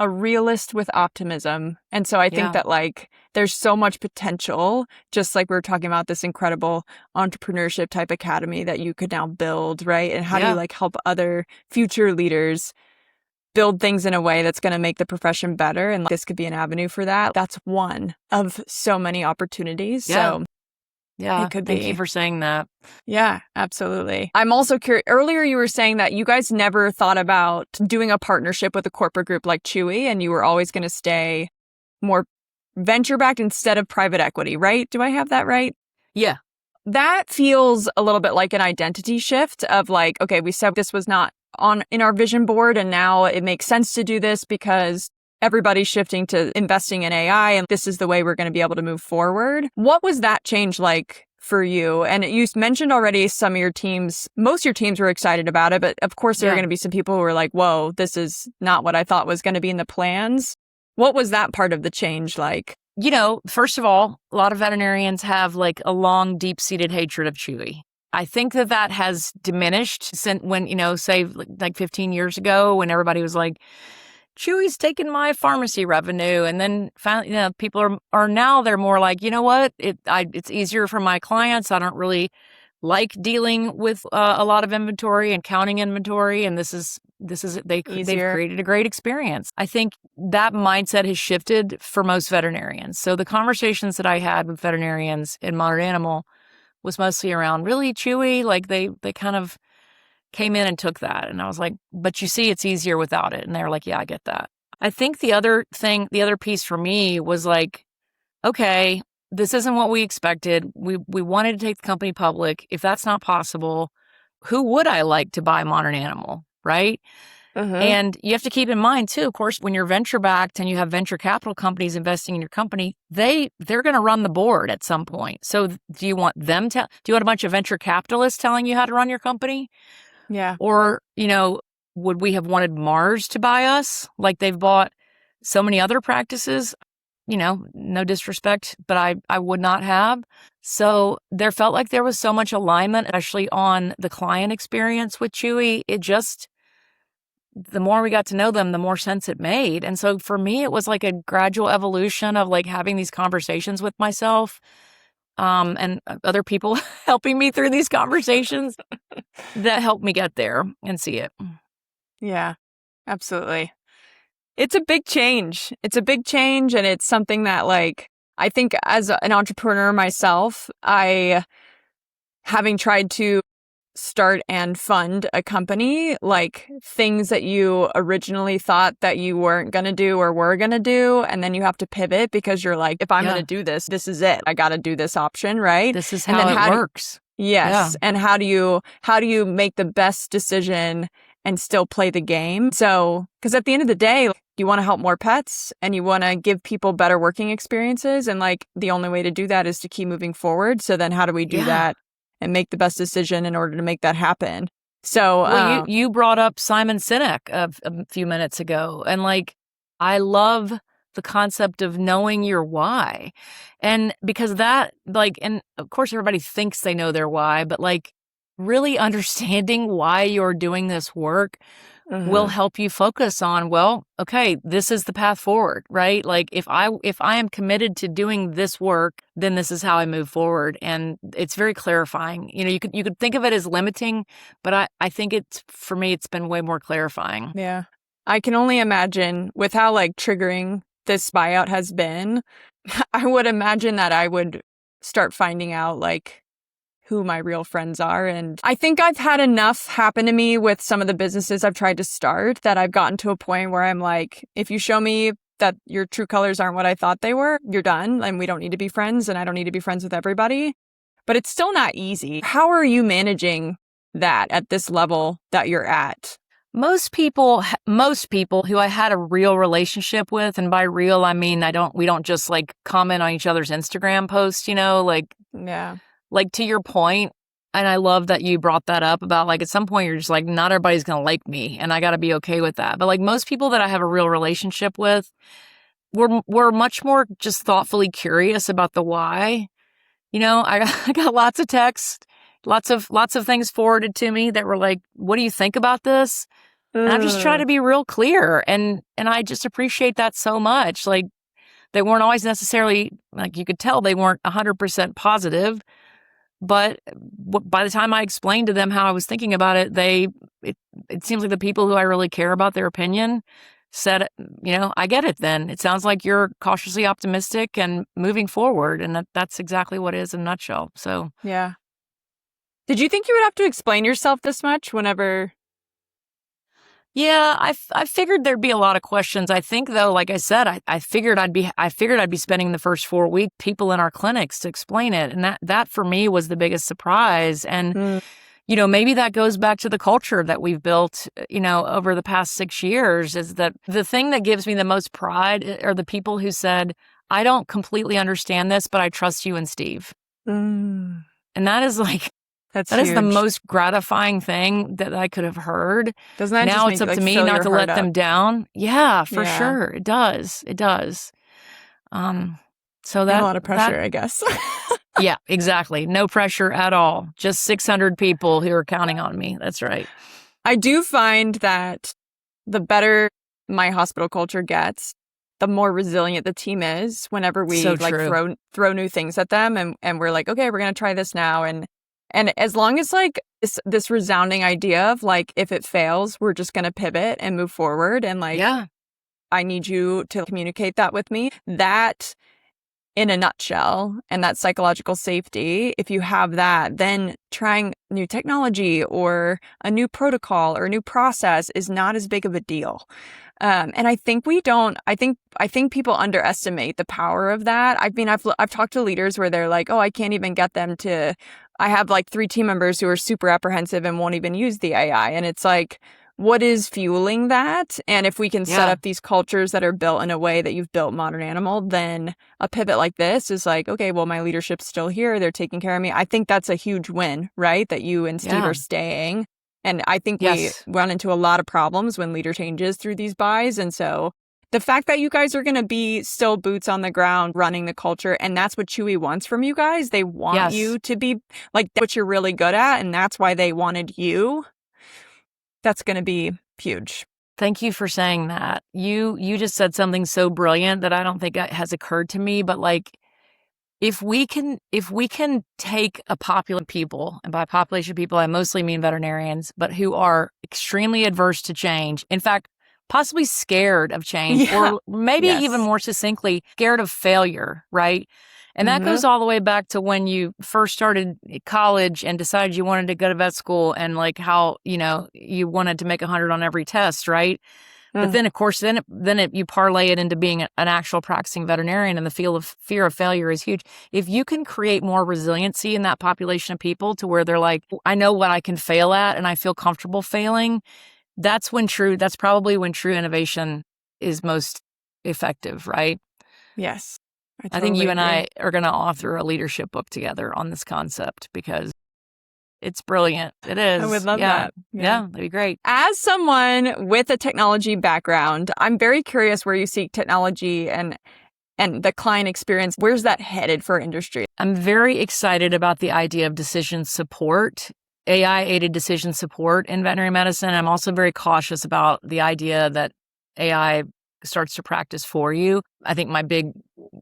realist with optimism. And so I think that like there's so much potential, just like we were talking about this incredible entrepreneurship type academy that you could now build, right? And how do you like help other future leaders build things in a way that's going to make the profession better? And like, this could be an avenue for that. That's one of so many opportunities. So it could be. Thank you for saying that. Yeah, absolutely. I'm also curious. Earlier, you were saying that you guys never thought about doing a partnership with a corporate group like Chewy, and you were always going to stay more venture-backed instead of private equity, right? Do I have that right? Yeah. That feels a little bit like an identity shift of like, okay, we said this was not in our vision board, and now it makes sense to do this because everybody's shifting to investing in AI and this is the way we're going to be able to move forward. What was that change like for you? And you mentioned already some of your teams, most of your teams were excited about it, but of course there are going to be some people who were like, whoa, this is not what I thought was going to be in the plans. What was that part of the change like? First of all, a lot of veterinarians have like a long, deep-seated hatred of Chewy. I think that has diminished since when, say like 15 years ago when everybody was like, Chewy's taking my pharmacy revenue. And then finally, people are now they're more like, you know what? It's easier for my clients. I don't really like dealing with a lot of inventory and counting inventory. And they've created a great experience. I think that mindset has shifted for most veterinarians. So the conversations that I had with veterinarians in Modern Animal was mostly around really Chewy. Like they kind of came in and took that. And I was like, but you see, it's easier without it. And they were like, yeah, I get that. I think the other piece for me was like, okay, this isn't what we expected. We wanted to take the company public. If that's not possible, who would I like to buy Modern Animal, right? And you have to keep in mind too, of course, when you're venture backed and you have venture capital companies investing in your company, they're going to run the board at some point. So do you want do you want a bunch of venture capitalists telling you how to run your company? Yeah. Or, would we have wanted Mars to buy us like they've bought so many other practices? No disrespect, but I would not have. So there felt like there was so much alignment, especially on the client experience with Chewy. The more we got to know them, the more sense it made. And so for me, it was like a gradual evolution of like having these conversations with myself and other people helping me through these conversations that helped me get there and see it. Yeah, absolutely. It's a big change. And it's something that like, I think as an entrepreneur myself, having tried to start and fund a company, like things that you originally thought that you weren't going to do or were going to do. And then you have to pivot because you're like, if I'm going to do this, this is it. I got to do this option, right? This is how it works. Yes. Yeah. And how do you make the best decision and still play the game? So, because at the end of the day, you want to help more pets and you want to give people better working experiences. And like the only way to do that is to keep moving forward. So then how do we do that and make the best decision in order to make that happen? So you brought up Simon Sinek a few minutes ago. And like, I love the concept of knowing your why. And because that like, and of course everybody thinks they know their why, but like really understanding why you're doing this work will help you focus on, well, okay, this is the path forward, right? Like if I am committed to doing this work, then this is how I move forward. And it's very clarifying. You could think of it as limiting, but I think for me, it's been way more clarifying. Yeah. I can only imagine with how like triggering this buyout has been, I would imagine that I would start finding out like who my real friends are. And I think I've had enough happen to me with some of the businesses I've tried to start that I've gotten to a point where I'm like, if you show me that your true colors aren't what I thought they were, you're done. And we don't need to be friends and I don't need to be friends with everybody. But it's still not easy. How are you managing that at this level that you're at? Most people who I had a real relationship with, and by real, I mean, we don't just like comment on each other's Instagram posts, like to your point, and I love that you brought that up about like at some point you're just like, not everybody's going to like me and I got to be okay with that. But like most people that I have a real relationship with, we're much more just thoughtfully curious about the why. I got lots of texts, lots of things forwarded to me that were like, what do you think about this? And I'm just trying to be real clear. And I just appreciate that so much. Like they weren't always necessarily, like you could tell they weren't 100% positive. But by the time I explained to them how I was thinking about it, it seems like the people who I really care about their opinion said, I get it then. It sounds like you're cautiously optimistic and moving forward. And that's exactly what it is in a nutshell. So, yeah. Did you think you would have to explain yourself this much whenever? Yeah, I figured there'd be a lot of questions. I think though, like I said, I figured I'd be spending the first 4 weeks people in our clinics to explain it. And that for me was the biggest surprise. And, maybe that goes back to the culture that we've built, over the past 6 years, is that the thing that gives me the most pride are the people who said, I don't completely understand this, but I trust you and Steve. Mm, And that is that's that is the huge. most gratifying thing that I could have heard. Doesn't that Now just it's make up to me fill not your to heart let them up? down. Yeah, for Yeah. sure. It does. It does. So Not that a lot of pressure, I guess. yeah, exactly. No pressure at all. Just 600 people who are counting on me. That's right. I do find that the better my hospital culture gets, the more resilient the team is whenever we So true. throw new things at them and we're like, okay, we're gonna try this now. And as long as this resounding idea of if it fails, we're just gonna pivot and move forward and Yeah. I need you to communicate that with me. That in a nutshell, and that psychological safety, if you have that, then trying new technology or a new protocol or a new process is not as big of a deal. And I think we don't. I think people underestimate the power of that. I mean, I've talked to leaders where they're like, "Oh, I can't even get them to." I have 3 team members who are super apprehensive and won't even use the AI, and it's like, what is fueling that? And if we can set Yeah. up these cultures that are built in a way that you've built Modern Animal, then a pivot like this is like, okay, well, my leadership's still here. They're taking care of me. I think that's a huge win, right? That you and Steve Yeah. are staying. And I think we Yes. run into a lot of problems when leader changes through these buys. And so the fact that you guys are going to be still boots on the ground running the culture, and that's what Chewy wants from you guys. They want Yes. you to be what you're really good at. And that's why they wanted you. That's going to be huge. Thank you for saying that. You just said something so brilliant that I don't think has occurred to me, but if we can take a population of people, and by population of people I mostly mean veterinarians, but who are extremely adverse to change, in fact, possibly scared of change, Yeah. or maybe Yes. even more succinctly, scared of failure, right? And that goes all the way back to when you first started college and decided you wanted to go to vet school, and how, you wanted to make 100 on every test, right? But then, of course, you parlay it into being an actual practicing veterinarian, and the fear of failure is huge. If you can create more resiliency in that population of people to where they're like, I know what I can fail at and I feel comfortable failing, that's probably when true innovation is most effective, right? Yes. I think you and agree. I are going to author a leadership book together on this concept because it's brilliant. It is. I would love that. Yeah, that'd be great. As someone with a technology background, I'm very curious where you see technology and the client experience. Where's that headed for industry? I'm very excited about the idea of decision support, AI-aided decision support in veterinary medicine. I'm also very cautious about the idea that AI starts to practice for you. I think my big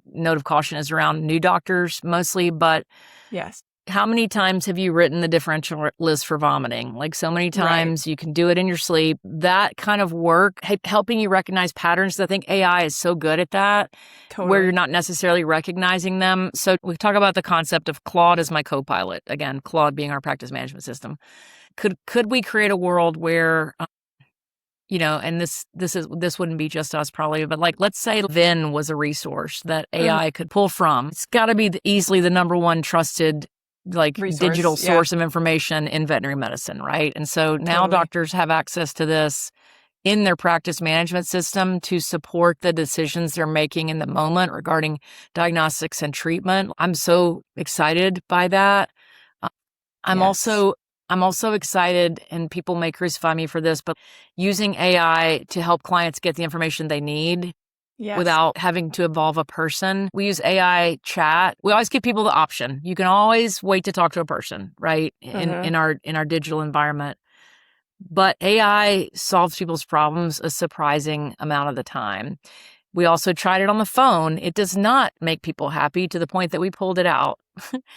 note of caution is around new doctors mostly, but yes. How many times have you written the differential list for vomiting? So many times you can do it in your sleep. That kind of work, helping you recognize patterns. I think AI is so good at that, where you're not necessarily recognizing them. So we talk about the concept of Claude as my co-pilot. Again, Claude being our practice management system. Could we create a world where, and this wouldn't be just us probably, but let's say Vin was a resource that AI could pull from. It's got to be easily the number one trusted resource, digital source of information in veterinary medicine, right? And so now doctors have access to this in their practice management system to support the decisions they're making in the moment regarding diagnostics and treatment. I'm so excited by that. I'm also excited, and people may crucify me for this, but using AI to help clients get the information they need. Yes. Without having to involve a person. We use AI chat. We always give people the option. You can always wait to talk to a person, right? In our digital environment. But AI solves people's problems a surprising amount of the time. We also tried it on the phone. It does not make people happy to the point that we pulled it out.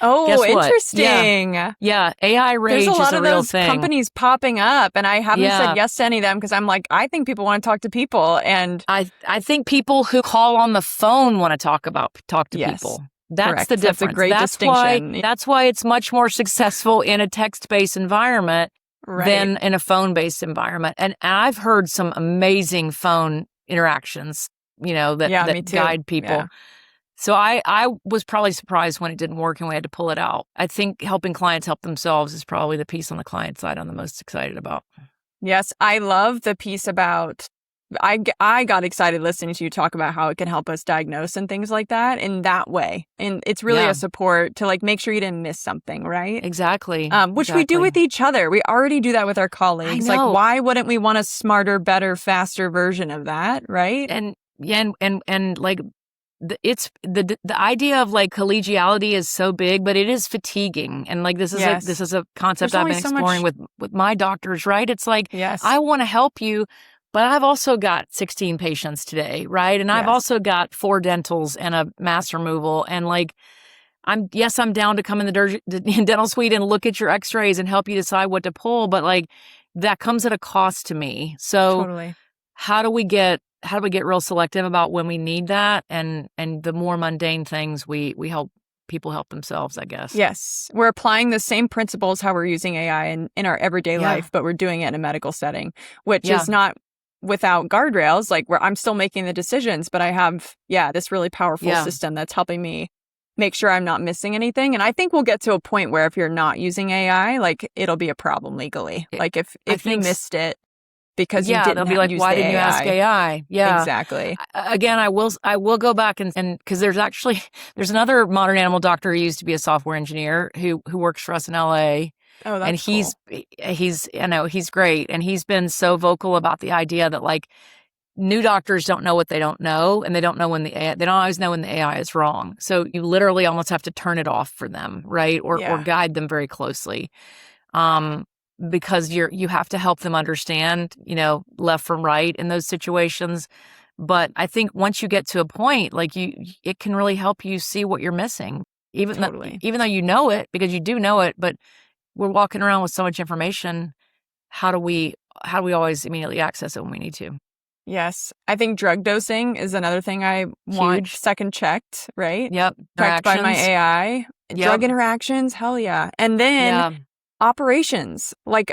Oh, interesting. Yeah. AI rage is a real thing. There's a lot of those companies popping up, and I haven't said yes to any of them because I'm like, I think people want to talk to people. And I think people who call on the phone want to talk to people. That's the difference. That's a great distinction. That's why it's much more successful in a text-based environment than in a phone-based environment. And I've heard some amazing phone interactions, that guide people. So I was probably surprised when it didn't work and we had to pull it out. I think helping clients help themselves is probably the piece on the client side I'm the most excited about. Yes, I love the piece about, I got excited listening to you talk about how it can help us diagnose and things like that in that way. And it's really a support to like make sure you didn't miss something, right? Exactly. Which we do with each other. We already do that with our colleagues. I know. Like, why wouldn't we want a smarter, better, faster version of that, right? And like it's the idea of like collegiality is so big, but it is fatiguing. And like this is a concept I've been exploring with my doctors, right? It's like I want to help you, but I've also got 16 patients today, right? And I've also got 4 dentals and a mass removal, and like I'm down to come in the dental suite and look at your x-rays and help you decide what to pull, but like that comes at a cost to me. So totally. How do we get real selective about when we need that, and the more mundane things we help people help themselves, I guess. Yes. We're applying the same principles how we're using AI in our everyday life, but we're doing it in a medical setting, which is not without guardrails, like where I'm still making the decisions, but I have, this really powerful system that's helping me make sure I'm not missing anything. And I think we'll get to a point where if you're not using AI, like it'll be a problem legally. Like if you missed it because you didn't they'll be like, why didn't you ask AI? Yeah, exactly. Again, I will go back and because there's another modern animal doctor who used to be a software engineer who works for us in LA. Oh, that's and he's great. And he's been so vocal about the idea that like new doctors don't know what they don't know, and they don't always know when the AI is wrong. So you literally almost have to turn it off for them, right? Or guide them very closely. Because you have to help them understand, left from right in those situations. But I think once you get to a point, like it can really help you see what you're missing, even though you know it, because you do know it. But we're walking around with so much information. How do we always immediately access it when we need to? Yes. I think drug dosing is another thing I want second checked, right? Yep. Checked by my AI. Yep. Drug interactions, hell yeah. And then operations. Like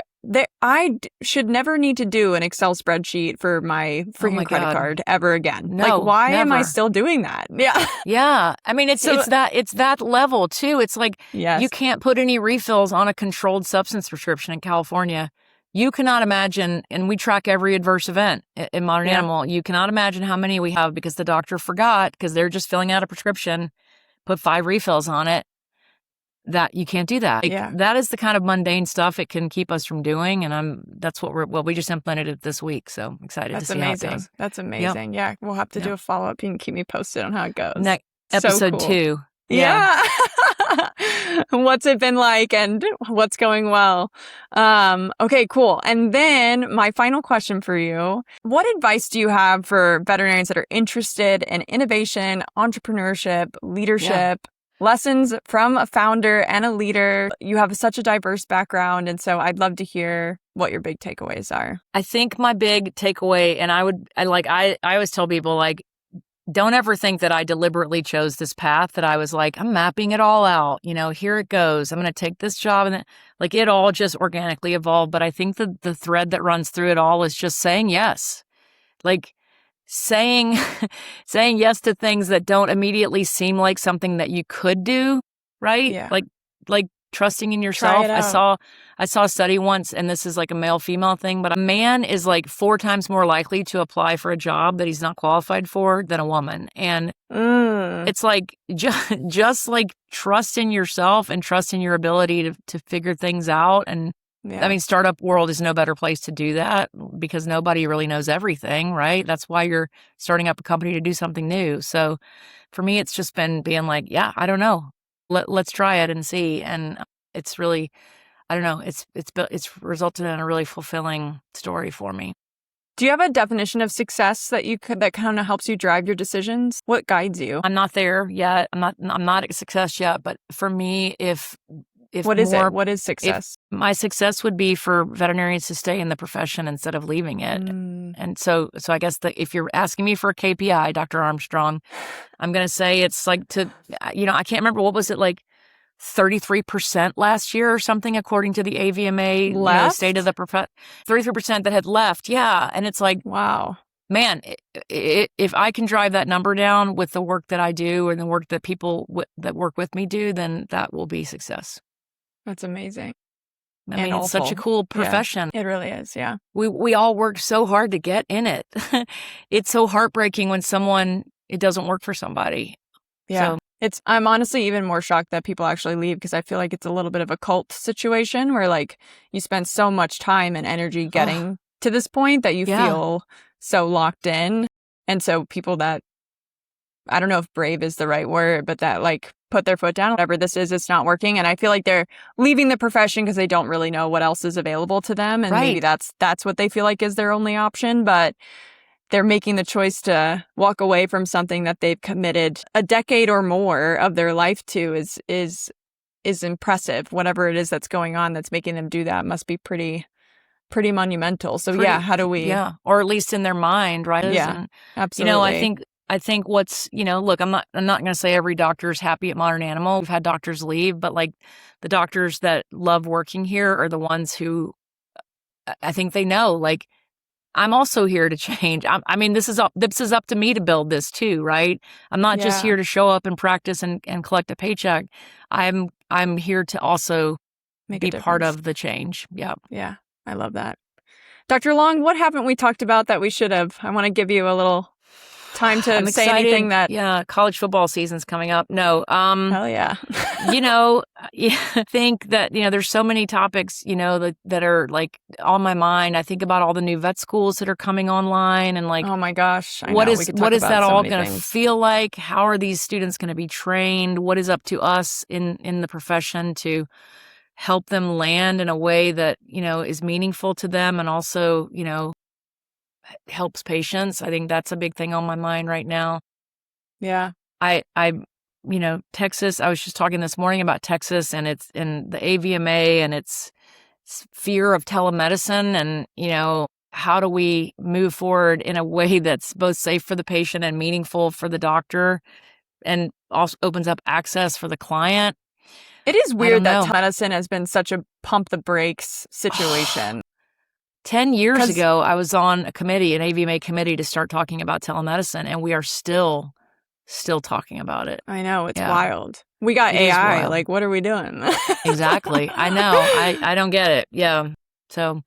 I should never need to do an Excel spreadsheet for my freaking credit card ever again. No, like why never. am I still doing that? Yeah. Yeah. I mean, it's that level too. It's like you can't put any refills on a controlled substance prescription in California. You cannot imagine, and we track every adverse event in Modern Animal. You cannot imagine how many we have because the doctor forgot, because they're just filling out a prescription, put 5 refills on it. That you can't do that. That is the kind of mundane stuff it can keep us from doing, and that's what we just implemented it this week. So excited to see how it goes. That's amazing. Yep. Yeah, we'll have to do a follow-up. You can keep me posted on how it goes. Episode 2. Yeah. What's it been like and what's going well? Okay, cool. And then my final question for you, what advice do you have for veterinarians that are interested in innovation, entrepreneurship, leadership, lessons from a founder and a leader? You have such a diverse background, and so I'd love to hear what your big takeaways are. I think my big takeaway, and I always tell people, like, don't ever think that I deliberately chose this path, that I was like, I'm mapping it all out. Here it goes. I'm going to take this job, and like it all just organically evolved. But I think the thread that runs through it all is just saying yes. Like saying yes to things that don't immediately seem like something that you could do, right? Yeah. Like trusting in yourself. I saw a study once, and this is like a male-female thing, but a man is like 4 times more likely to apply for a job that he's not qualified for than a woman. And it's like just like trust in yourself and trust in your ability to figure things out. And I mean, startup world is no better place to do that because nobody really knows everything, right? That's why you're starting up a company to do something new. So for me, it's just been being like, I don't know. Let's try it and see. And it's really, I don't know, it's resulted in a really fulfilling story for me. Do you have a definition of success that kind of helps you drive your decisions? What guides you? I'm not there yet. I'm not at success yet. But for me, if what is it? What is success? My success would be for veterinarians to stay in the profession instead of leaving it. And so I guess if you're asking me for a KPI, Dr. Armstrong, I'm going to say it's like I can't remember, what was it, like 33% last year or something, according to the AVMA state of the profession. 33% that had left. Yeah. And it's like, wow. man, if I can drive that number down with the work that I do and the work that people that work with me do, then that will be success. That's amazing. I mean, it's such a cool profession. Yeah, it really is. Yeah. We all work so hard to get in it. It's so heartbreaking when it doesn't work for somebody. Yeah. So, I'm honestly even more shocked that people actually leave, because I feel like it's a little bit of a cult situation where like you spend so much time and energy getting to this point that you feel so locked in. And so people that, I don't know if brave is the right word, but that like put their foot down, whatever this is, it's not working. And I feel like they're leaving the profession because they don't really know what else is available to them. And maybe that's what they feel like is their only option. But they're making the choice to walk away from something that they've committed a decade or more of their life to is impressive. Whatever it is that's going on that's making them do that must be pretty monumental. So how do we? Yeah, or at least in their mind, right? Yeah, and, absolutely. I think what's, look, I'm not going to say every doctor is happy at Modern Animal. We've had doctors leave, but like the doctors that love working here are the ones who I think they know, like, I'm also here to change. I mean, this is up to me to build this too, right? I'm not just here to show up and practice and collect a paycheck. I'm here to also be part of the change. Yeah. Yeah. I love that. Dr. Long, what haven't we talked about that we should have? I want to give you a little time to say anything that... Yeah, college football season's coming up. No. Hell yeah. I think that, there's so many topics, that are like on my mind. I think about all the new vet schools that are coming online and like, oh my gosh. What is that all going to feel like? How are these students going to be trained? What is up to us in the profession to help them land in a way that, is meaningful to them and also, helps patients? I think that's a big thing on my mind right now. Yeah. I Texas, I was just talking this morning about Texas and it's in the AVMA and its fear of telemedicine and, how do we move forward in a way that's both safe for the patient and meaningful for the doctor and also opens up access for the client. It is weird that telemedicine has been such a pump the brakes situation. 10 years ago, I was on an AVMA committee to start talking about telemedicine, and we are still talking about it. I know. It's wild. We got AI. Like, what are we doing? Exactly. I know. I don't get it. Yeah. So,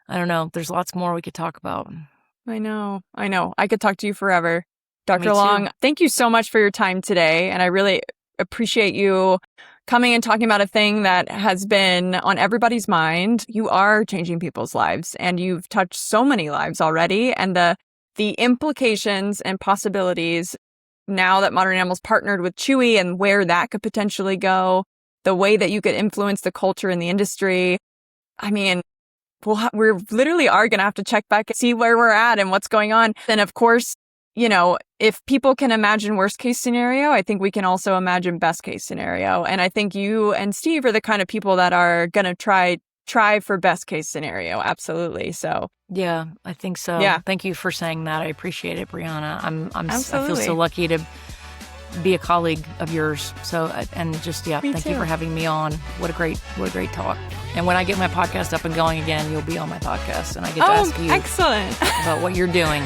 I don't know. There's lots more we could talk about. I know. I could talk to you forever. Dr. Long, thank you so much for your time today. And I really appreciate you coming and talking about a thing that has been on everybody's mind. You are changing people's lives and you've touched so many lives already. And the implications and possibilities now that Modern Animal's partnered with Chewy and where that could potentially go, the way that you could influence the culture in the industry. I mean, we literally are going to have to check back and see where we're at and what's going on. And of course, if people can imagine worst case scenario, I think we can also imagine best case scenario. And I think you and Steve are the kind of people that are going to try for best case scenario. Absolutely. So yeah, I think so. Yeah. Thank you for saying that. I appreciate it, Brianna. I Absolutely. feel so lucky to be a colleague of yours. So, and just, thank you for having me on. What a great talk. And when I get my podcast up and going again, you'll be on my podcast and I get to ask you excellent. about what you're doing.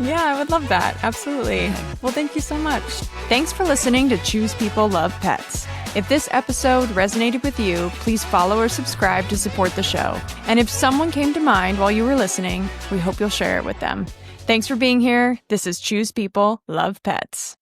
Yeah, I would love that. Absolutely. Okay. Well, thank you so much. Thanks for listening to Choose People Love Pets. If this episode resonated with you, please follow or subscribe to support the show. And if someone came to mind while you were listening, we hope you'll share it with them. Thanks for being here. This is Choose People Love Pets.